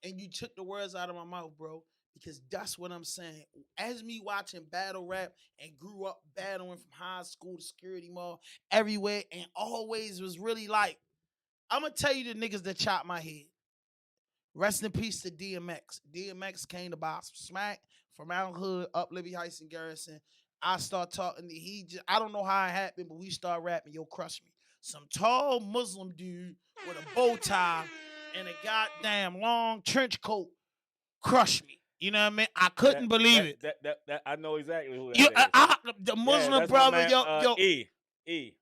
and you took the words out of my mouth, bro, because that's what I'm saying. As me watching battle rap and grew up battling from high school to security mall, everywhere, and always was really like, I'm gonna tell you the niggas that chopped my head. Rest in peace to DMX. DMX came to buy some smack from our hood up Libby Heights and Garrison. I start talking to I don't know how it happened, but we start rapping, yo, crush me. Some tall Muslim dude with a bow tie and a goddamn long trench coat crushed me. You know what I mean? I couldn't believe it. That I know exactly who that You, is. the Muslim that's my brother, man, yo, E.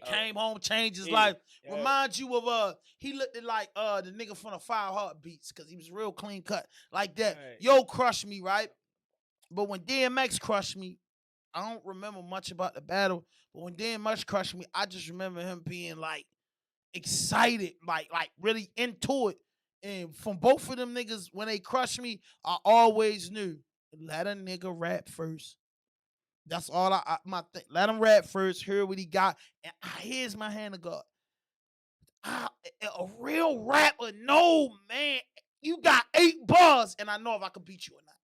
came home, changed his E. life. Yeah. Remind you of he looked at like the nigga from the Fire Heartbeats because he was real clean cut like that. Right. Yo, crushed me, right? But when DMX crushed me, I don't remember much about the battle. But when DMX crushed me, I just remember him being like excited, like really into it. And from both of them niggas, when they crushed me, I always knew let a nigga rap first. That's all my thing. Let him rap first. Hear what he got, and here's my hand of God. A real rapper, no man. You got 8 bars, and I know if I could beat you or not.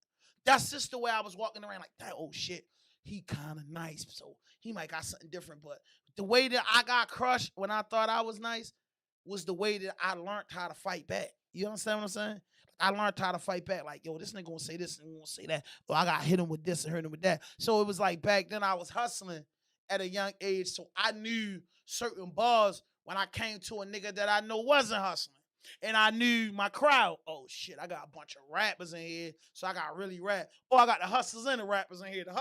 That's just the way I was walking around, like that. Oh shit, he kind of nice, so he might got something different. But the way that I got crushed when I thought I was nice was the way that I learned how to fight back. You understand what I'm saying? I learned how to fight back. Like, yo, this nigga gonna say this and gonna say that. Or I got hit him with this and hurt him with that. So it was like back then I was hustling at a young age. So I knew certain bars when I came to a nigga that I know wasn't hustling. And I knew my crowd. Oh shit, I got a bunch of rappers in here, so I got really rap. Oh, I got the hustlers and the rappers in here. The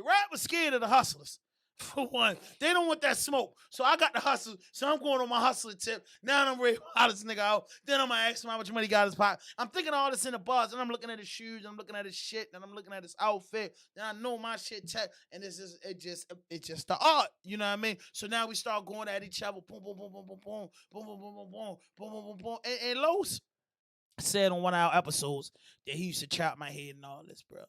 rappers scared of the hustlers. For one, they don't want that smoke. So I got the hustle. So I'm going on my hustler tip. Now I'm ready to holler this nigga out. Then I'm gonna ask him how much money he got in his pocket. I'm thinking all this in the bars, and I'm looking at his shoes, and I'm looking at his shit, and I'm looking at his outfit. Then I know my shit tech, and it's just the art. You know what I mean? So now we start going at each other. Boom, boom, boom, boom, boom, boom, boom, boom, boom, boom, boom, boom, boom, boom, boom. And Los said on one of our episodes that he used to chop my head and all this, bro.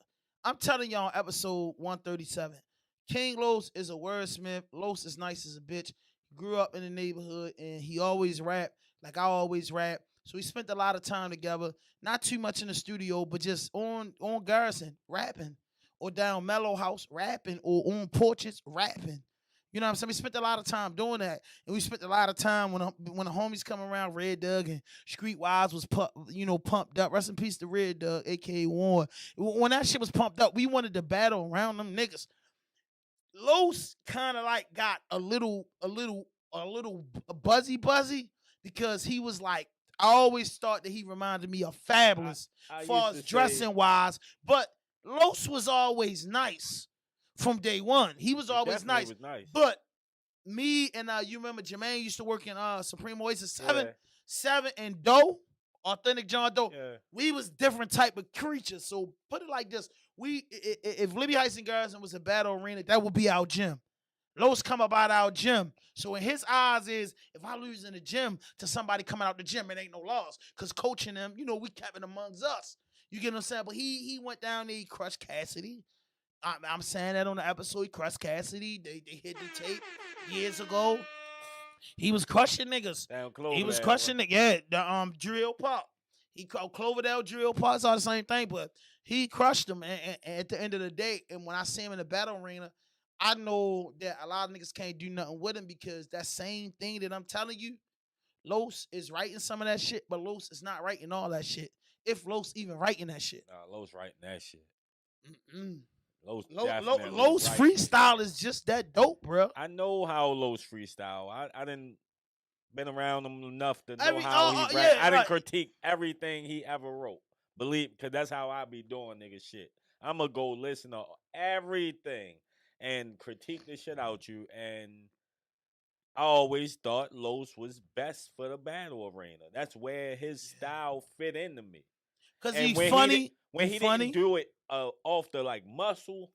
I'm telling y'all, episode 137. King Los is a wordsmith. Los is nice as a bitch. He grew up in the neighborhood and he always rapped like I always rap. So we spent a lot of time together. Not too much in the studio, but just on Garrison rapping, or down Mellow House rapping, or on porches rapping. You know what I'm saying? We spent a lot of time doing that, and we spent a lot of time when the homies come around. Red Doug and Streetwise was pumped up. Rest in peace to Red Doug, aka Warren. When that shit was pumped up, we wanted to battle around them niggas. Los kind of like got a little buzzy because he was like, I always thought that he reminded me of Fabulous as far as dressing wise, but Los was always nice from day one. He was always nice. But me and you remember Jermaine used to work in Supreme Oasis 7 and Doe, Authentic John Doe. Yeah. We was different type of creatures. So put it like this. If Libby Heights and Garrison was a battle arena, that would be our gym. Los come about our gym. So in his eyes is, if I lose in the gym to somebody coming out the gym, it ain't no loss. Because coaching them, we kept it amongst us. You get what I'm saying? But he went down there, he crushed Cassidy. I'm saying that on the episode, he crushed Cassidy. They hit the tape years ago. He was crushing niggas. He was crushing it. Yeah, the drill pop. He called Cloverdale drill pop. It's all the same thing, but he crushed them. And at the end of the day, and when I see him in the battle arena, I know that a lot of niggas can't do nothing with him because that same thing that I'm telling you, Los is writing some of that shit, but Los is not writing all that shit. If Los even writing that shit. Nah, Los writing that shit. Los freestyle is just that dope, bro. I know how Los freestyle. I didn't been around him enough to know how he rap. I didn't critique everything he ever wrote. Believe, because that's how I be doing nigga shit. I'm going to go listen to everything and critique the shit out you. And I always thought Los was best for the battle arena. That's where his style fit into me. Because he's funny. When he didn't do it off the like muscle,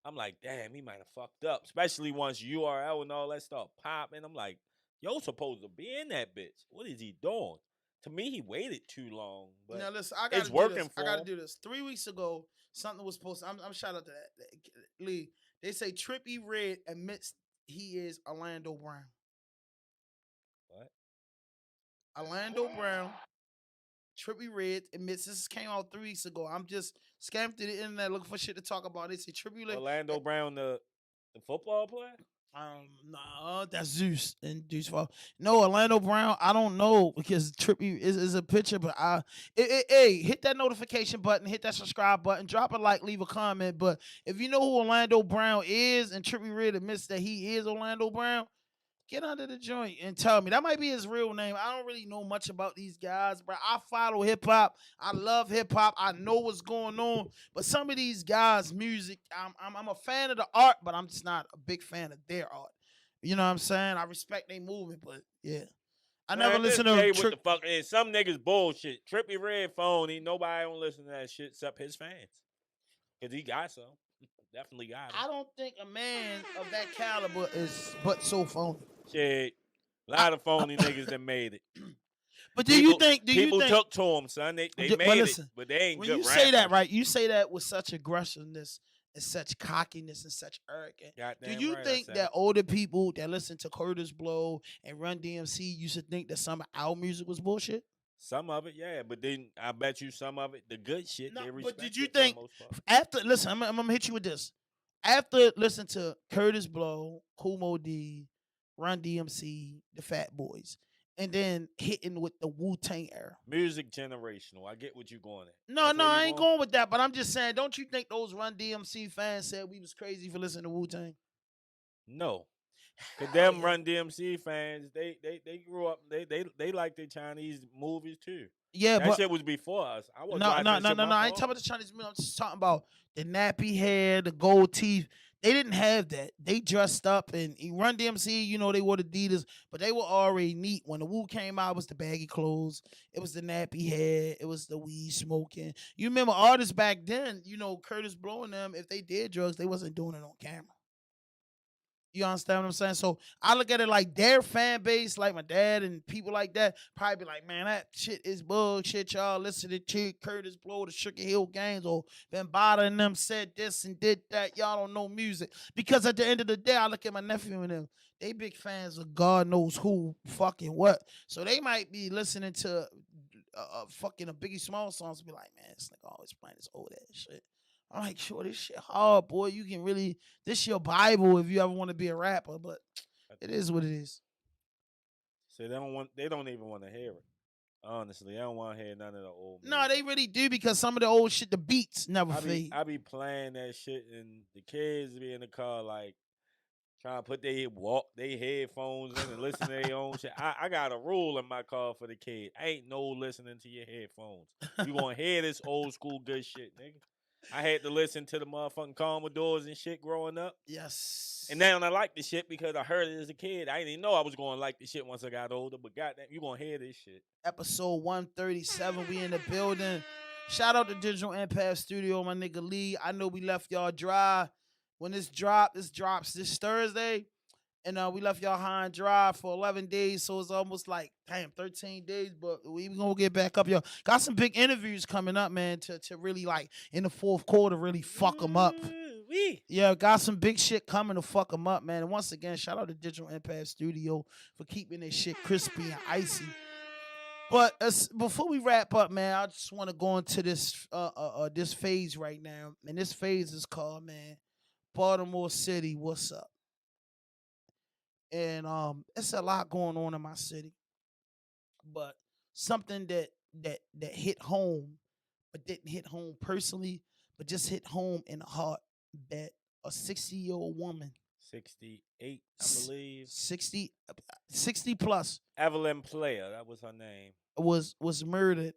I'm like, damn, he might have fucked up. Especially once URL and all that stuff popping. I'm like, yo, supposed to be in that bitch. What is he doing? To me, he waited too long. But now listen, it's working for him. I gotta do this. 3 weeks ago, something was posted. I'm shout out to that. Lee. They say Trippie Redd admits he is Orlando Brown. What? Orlando Brown. Trippie Redd admits this came out 3 weeks ago. I'm just scammed through the internet looking for shit to talk about. They say Trippie Redd. Orlando Brown, the football player? No, that's Zeus and Deuce Fall. No, Orlando Brown, I don't know because Trippie is a picture, but hey, hit that notification button, hit that subscribe button, drop a like, leave a comment. But if you know who Orlando Brown is and Trippie Redd admits that he is Orlando Brown, get under the joint and tell me. That might be his real name. I don't really know much about these guys, but I follow hip hop. I love hip hop. I know what's going on. But some of these guys' music, I'm a fan of the art, but I'm just not a big fan of their art. You know what I'm saying? I respect their movement, but yeah. I never listen to what the fuck is. Some niggas bullshit. Trippie Redd phone, nobody don't listen to that shit except his fans. Because he got some. Definitely got him. I don't think a man of that caliber is but so phony. Shit. A lot of phony niggas that made it. But people took to him, son. They made it, but they ain't good rappers. When you say that, right, you say that with such aggressiveness and such cockiness and such arrogance. Do you think that older people that listen to Curtis Blow and Run DMC used to think that some of our music was bullshit? Some of it, yeah, but then I bet you some of it, the good shit, they respect. But did you think after? Listen, I'm gonna hit you with this. after listening to Curtis Blow, Kumo D, Run DMC, the Fat Boys, and then hitting with the Wu-Tang era. Music generational. I get what you going at. No, That's no, where you I ain't going with that. But I'm just saying, don't you think those Run DMC fans said we was crazy for listening to Wu-Tang? No. Cause Hell them yeah. Run DMC fans, they grew up. They like their Chinese movies too. Yeah, That but shit was before us. I was no, watching no, that no, shit no, with no. my I ain't talking father. about the Chinese music. I'm just talking about the nappy hair, the gold teeth. They didn't have that. They dressed up and Run DMC, you know, they wore Adidas, but they were already neat. When the Wu came out, it was the baggy clothes, it was the nappy hair, it was the weed smoking. You remember artists back then, you know, Curtis blowing them, if they did drugs, they wasn't doing it on camera. You understand what I'm saying? So I look at it like their fan base, like my dad and people like that, probably be like, man, that shit is bullshit. Y'all listening to Curtis Blow, the Sugar Hill Gangs, or been bothering them, said this and did that. Y'all don't know music. Because at the end of the day, I look at my nephew and them, they big fans of God knows who fucking what. So they might be listening to fucking a Biggie Small songs and be like, man, this nigga always playing this old ass shit. I'm like, sure, this shit hard, boy. You can really, this your Bible if you ever want to be a rapper, but it is what it is. So they don't even want to hear it. Honestly, I don't want to hear none of the old No, music. they really do because some of the old shit, the beats never I be fade. I be playing that shit and the kids be in the car like trying to put their headphones in and listen to their own shit. I got a rule in my car for the kid. Ain't no listening to your headphones. You gonna hear this old school good shit, nigga. I had to listen to the motherfucking Commodores and shit growing up. Yes. And now I like the shit because I heard it as a kid. I didn't even know I was going to like the shit once I got older. But goddamn, you going to hear this shit. Episode 137, we in the building. Shout out to Digital Impact Studio, my nigga Lee. I know we left y'all dry. When this drops this Thursday. And we left y'all high and dry for 11 days. So it's almost like, damn, 13 days. But we going to get back up, y'all. Got some big interviews coming up, man, to really, like, in the fourth quarter, really fuck them up. Yeah, got some big shit coming to fuck them up, man. And once again, shout out to Digital Impact Studio for keeping this shit crispy and icy. But before we wrap up, man, I just want to go into this this phase right now. And this phase is called, man, Baltimore City, what's up? And it's a lot going on in my city, but something that hit home, but didn't hit home personally, but just hit home in the heart. That a 60-year-old woman, 68, I believe. 60 plus, Evelyn Player, that was her name. was murdered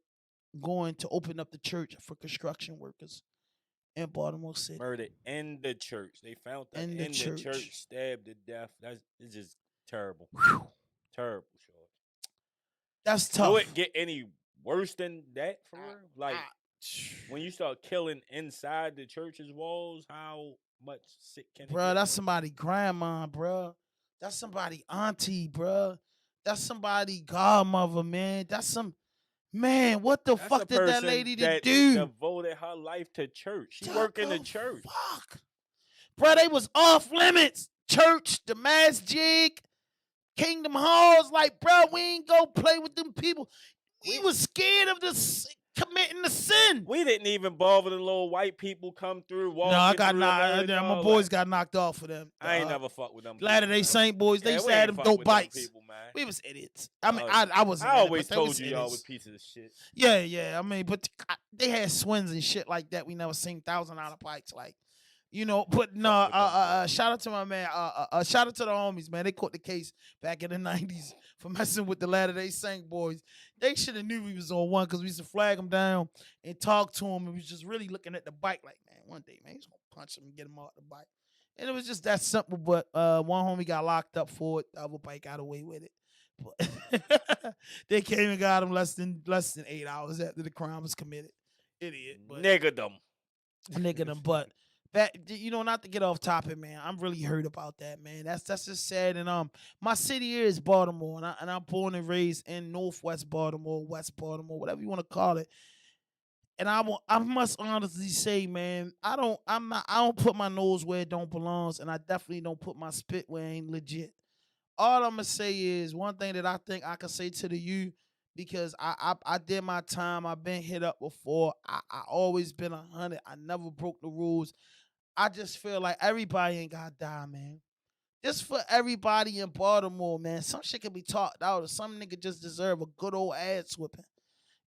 going to open up the church for construction workers in Baltimore City. Murdered in the church. They found that in the church, stabbed to death. It's just terrible. Whew. Terrible, short. That's tough. Do it get any worse than that for real? Like when you start killing inside the church's walls, how much sick can it Bruh, get? that's somebody grandma, bruh. That's somebody auntie, bruh. That's somebody godmother, man. That's some man. What the That's fuck a did that person lady that do? devoted her life to church. She worked in the church. Fuck, bruh. They was off limits. Church, the mass jig, Kingdom Halls. Like, bruh, we ain't go play with them people. We was scared of this committing the sin. We didn't even bother the little white people come through. No, I got through knocked. and My boys got knocked off for them. I ain't never fucked with them. Latter-day Saint boys, they used to have them dope bikes. People, man. We was idiots. I mean, I wasn't. I always but told you y'all was pieces of shit. Yeah. I mean, but they had swings and shit like that. We never seen $1,000 bikes, like, you know. But no, shout out to my man. Shout out to the homies, man. They caught the case back in the '90s for messing with the Latter-day Saint boys. They should have knew we was on one because we used to flag them down and talk to them, and we was just really looking at the bike like, man, one day, man, he's gonna punch him and get him off the bike. And it was just that simple. But one homie got locked up for it. The other bike got away with it. But they came and got him less than 8 hours after the crime was committed. Idiot. But Nigga them. But that, you know, not to get off topic, man. I'm really hurt about that, man. That's just sad. And my city here is Baltimore, and I'm born and raised in Northwest Baltimore, West Baltimore, whatever you want to call it. And I must honestly say, man, I don't put my nose where it don't belong, and I definitely don't put my spit where it ain't legit. All I'm gonna say is one thing that I think I can say to the youth, because I did my time. I've been hit up before. I always been 100. I never broke the rules. I just feel like everybody ain't gotta die, man. Just for everybody in Baltimore, man. Some shit can be talked out, or some nigga just deserve a good old ass whipping.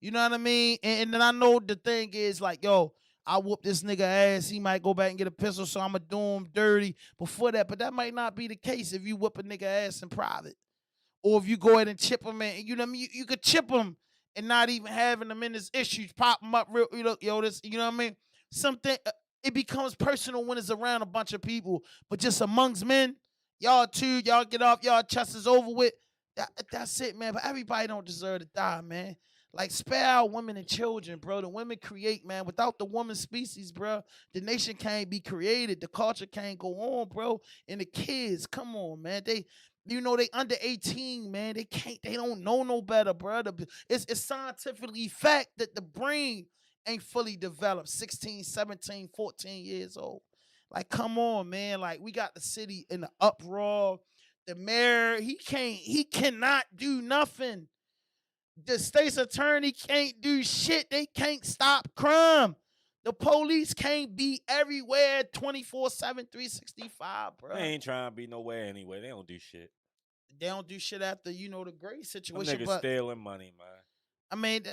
You know what I mean? And then I know the thing is like, yo, I whoop this nigga ass. He might go back and get a pistol, so I'ma do him dirty before that. But that might not be the case if you whoop a nigga ass in private, or if you go ahead and chip him, and you know what I mean. You could chip him and not even having them in his issues, pop him up real. You know, yo, this. You know what I mean? Something. It becomes personal when it's around a bunch of people, but just amongst men, y'all two, y'all get off, y'all chest is over with. That's it, man. But everybody don't deserve to die, man. Like, spare our women and children, bro. The women create, man. Without the woman species, bro, the nation can't be created. The culture can't go on, bro. And the kids, come on, man. They under 18, man. They don't know no better, bro. It's scientifically fact that the brain ain't fully developed. 16, 17, 14 years old. Like, come on, man. Like, we got the city in the uproar. The mayor, he cannot do nothing. The state's attorney can't do shit. They can't stop crime. The police can't be everywhere 24/7, 365, bro. They ain't trying to be nowhere anyway. They don't do shit. They don't do shit after, the great Them situation. niggas But stealing money, man. I mean,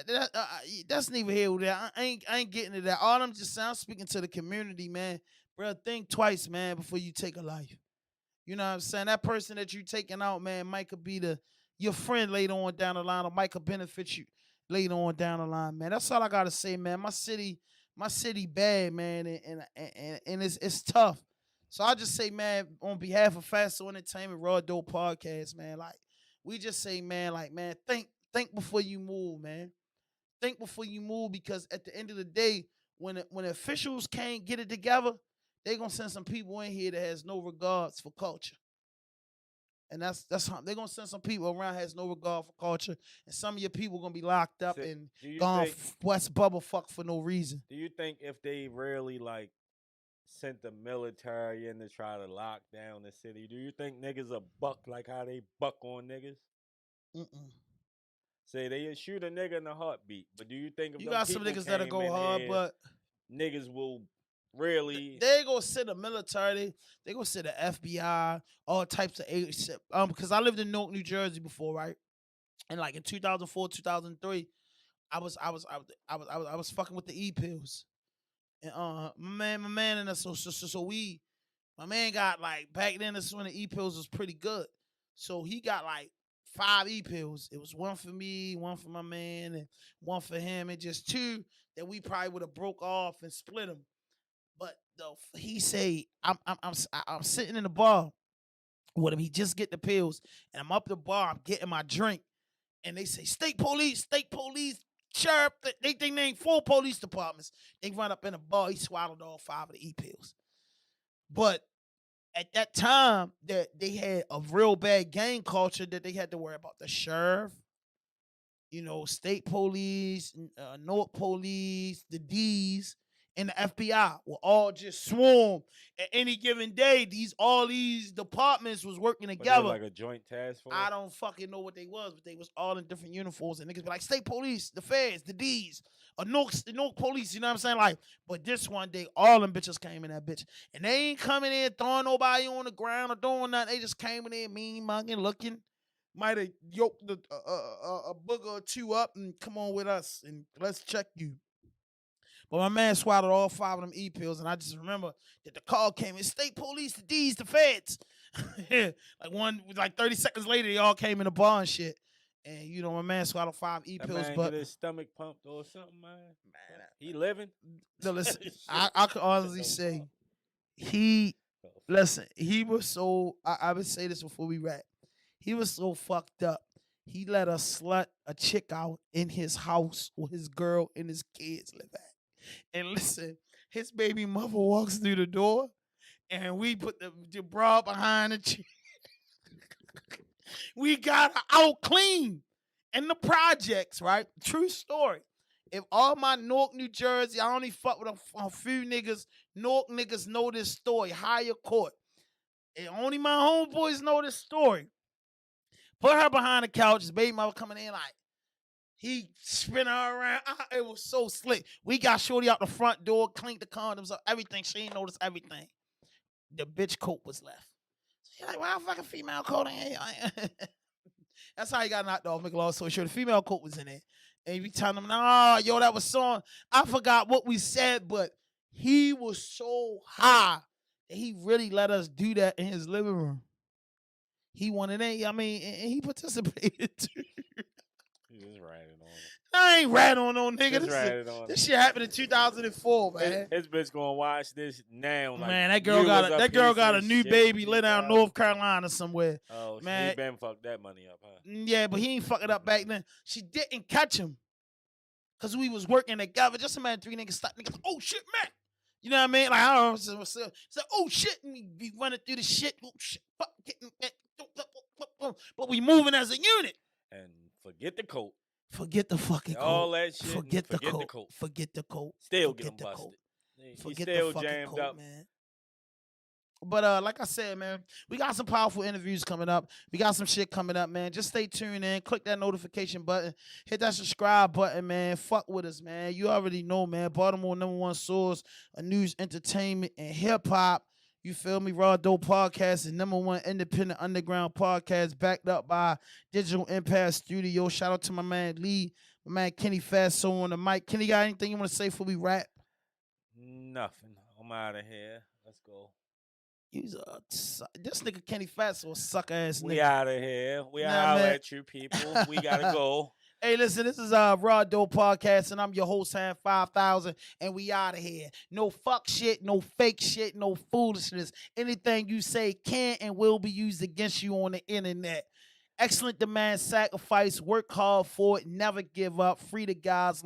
that's neither here nor there. I ain't getting to that. All I'm just saying, I'm speaking to the community, man. Bro, think twice, man, before you take a life. You know what I'm saying? That person that you taking out, man, might could be your friend later on down the line, or might could benefit you later on down the line, man. That's all I gotta say, man. My city bad, man, and it's tough. So I just say, man, on behalf of Faster Entertainment, Raw Dope Podcast, man, like, we just say, man, like, man, think before you move, man. Think before you move, because at the end of the day, when officials can't get it together, they gonna send some people in here that has no regards for culture. And that's how they're gonna send some people around that has no regard for culture, and some of your people gonna be locked up and Do you gone think? West bubble fuck for no reason. Do you think if they really like sent the military in to try to lock down the city, do you think niggas a buck like how they buck on niggas? Mm-mm. Say they shoot a nigga in a heartbeat, but do you think if You them got some people niggas that'll came go in hard, here, but niggas will really? they gonna send the military. They gonna send the FBI, all types of agents. Because I lived in Newark, New Jersey before, right? And like in 2004, 2003, I was fucking with the e pills. And my man and us, so we my man got, like, back then, this is when the e pills was pretty good. So he got like 5 e pills. It was one for me, one for my man, and one for him, and just 2 that we probably would have broke off and split them. But though he say I'm sitting in the bar with him. He just get the pills, and I'm up the bar. I'm getting my drink, and they say state police, sheriff. They think they ain't 4 police departments. They run up in the bar. He swallowed all 5 of the e pills. But at that time, that they had a real bad gang culture that they had to worry about the sheriff, state police, North police, the D's, and the FBI will all just swarm at any given day. All these departments was working But together. like a joint task force. I don't fucking know what they was, but they was all in different uniforms, and niggas be like state police, the feds, the D's, or the North police. You know what I'm saying? Like, but this one day, all them bitches came in that bitch, and they ain't coming in throwing nobody on the ground or doing nothing. They just came in there mean mugging, looking. Might have yoked a booger or 2 up and come on with us and let's check you. But my man swallowed all 5 of them e pills, and I just remember that the call came in: state police, the D's, the feds. like 30 seconds later, they all came in the bar and shit. And my man swallowed 5 e That pills, man but get his stomach pumped or something, man. He living. no, listen, I could honestly say he was so. I would say this before we wrap. He was so fucked up. He let a chick out in his house where his girl and his kids live at. And listen, his baby mother walks through the door, and we put the bra behind the chick. We got her out clean in the projects, right? True story. If all my Newark, New Jersey, I only fuck with a few niggas. Newark niggas know this story. Higher court. And only my homeboys know this story. Put her behind the couch. His baby mother coming in like, He spin her around. It was so slick. We got Shorty out the front door, cleaned the condoms up, everything. She ain't noticed everything. The bitch coat was left. She's like, why fucking female coat in here? That's how he got knocked off. Make a long story short, the female coat was in there. And we telling him, nah, yo, that was song. I forgot what we said, but he was so high that he really let us do that in his living room. He wanted it. I mean, and he participated too. He just ratted on him. I ain't rat on no nigga. Just ratted on him. This shit happened in 2004, man. His bitch gonna watch this now. Like, Man, that girl got a new baby lit out in North Carolina somewhere. Oh, man, he been fucked that money up, huh? Yeah, but he ain't fuck it up back then. She didn't catch him because we was working together. Just imagine 3 niggas stop. Niggas, oh shit, man. You know what I mean? Like, I don't know. So, oh shit, and we be running through the shit. Oh shit, fuck, but we moving as a unit. And forget the coat. Forget the fucking coat. All that shit. Forget the coat. Forget the coat. Still forget get him the busted. Coat. He Forget still the fucking jammed coat, up. man. But like I said, man, we got some powerful interviews coming up. We got some shit coming up, man. Just stay tuned in. Click that notification button. Hit that subscribe button, man. Fuck with us, man. You already know, man. Baltimore #1 source of news, entertainment, and hip-hop. You feel me? RAWDOPE Podcast is #1 independent underground podcast backed up by Digital Impact Studio. Shout out to my man Lee, my man Kenny Faso on the mic. Kenny, got anything you want to say before we wrap? Nothing. I'm out of here. Let's go. This nigga Kenny Faso a sucker ass nigga. We out of here. We Nah, out man. at you people. We gotta go. Hey, listen, this is RAWDOPE Podcast, and I'm your host, Ham 5000, and we out of here. No fuck shit, no fake shit, no foolishness. Anything you say can and will be used against you on the internet. Excellent demand, sacrifice, work hard for it, never give up, free the guys.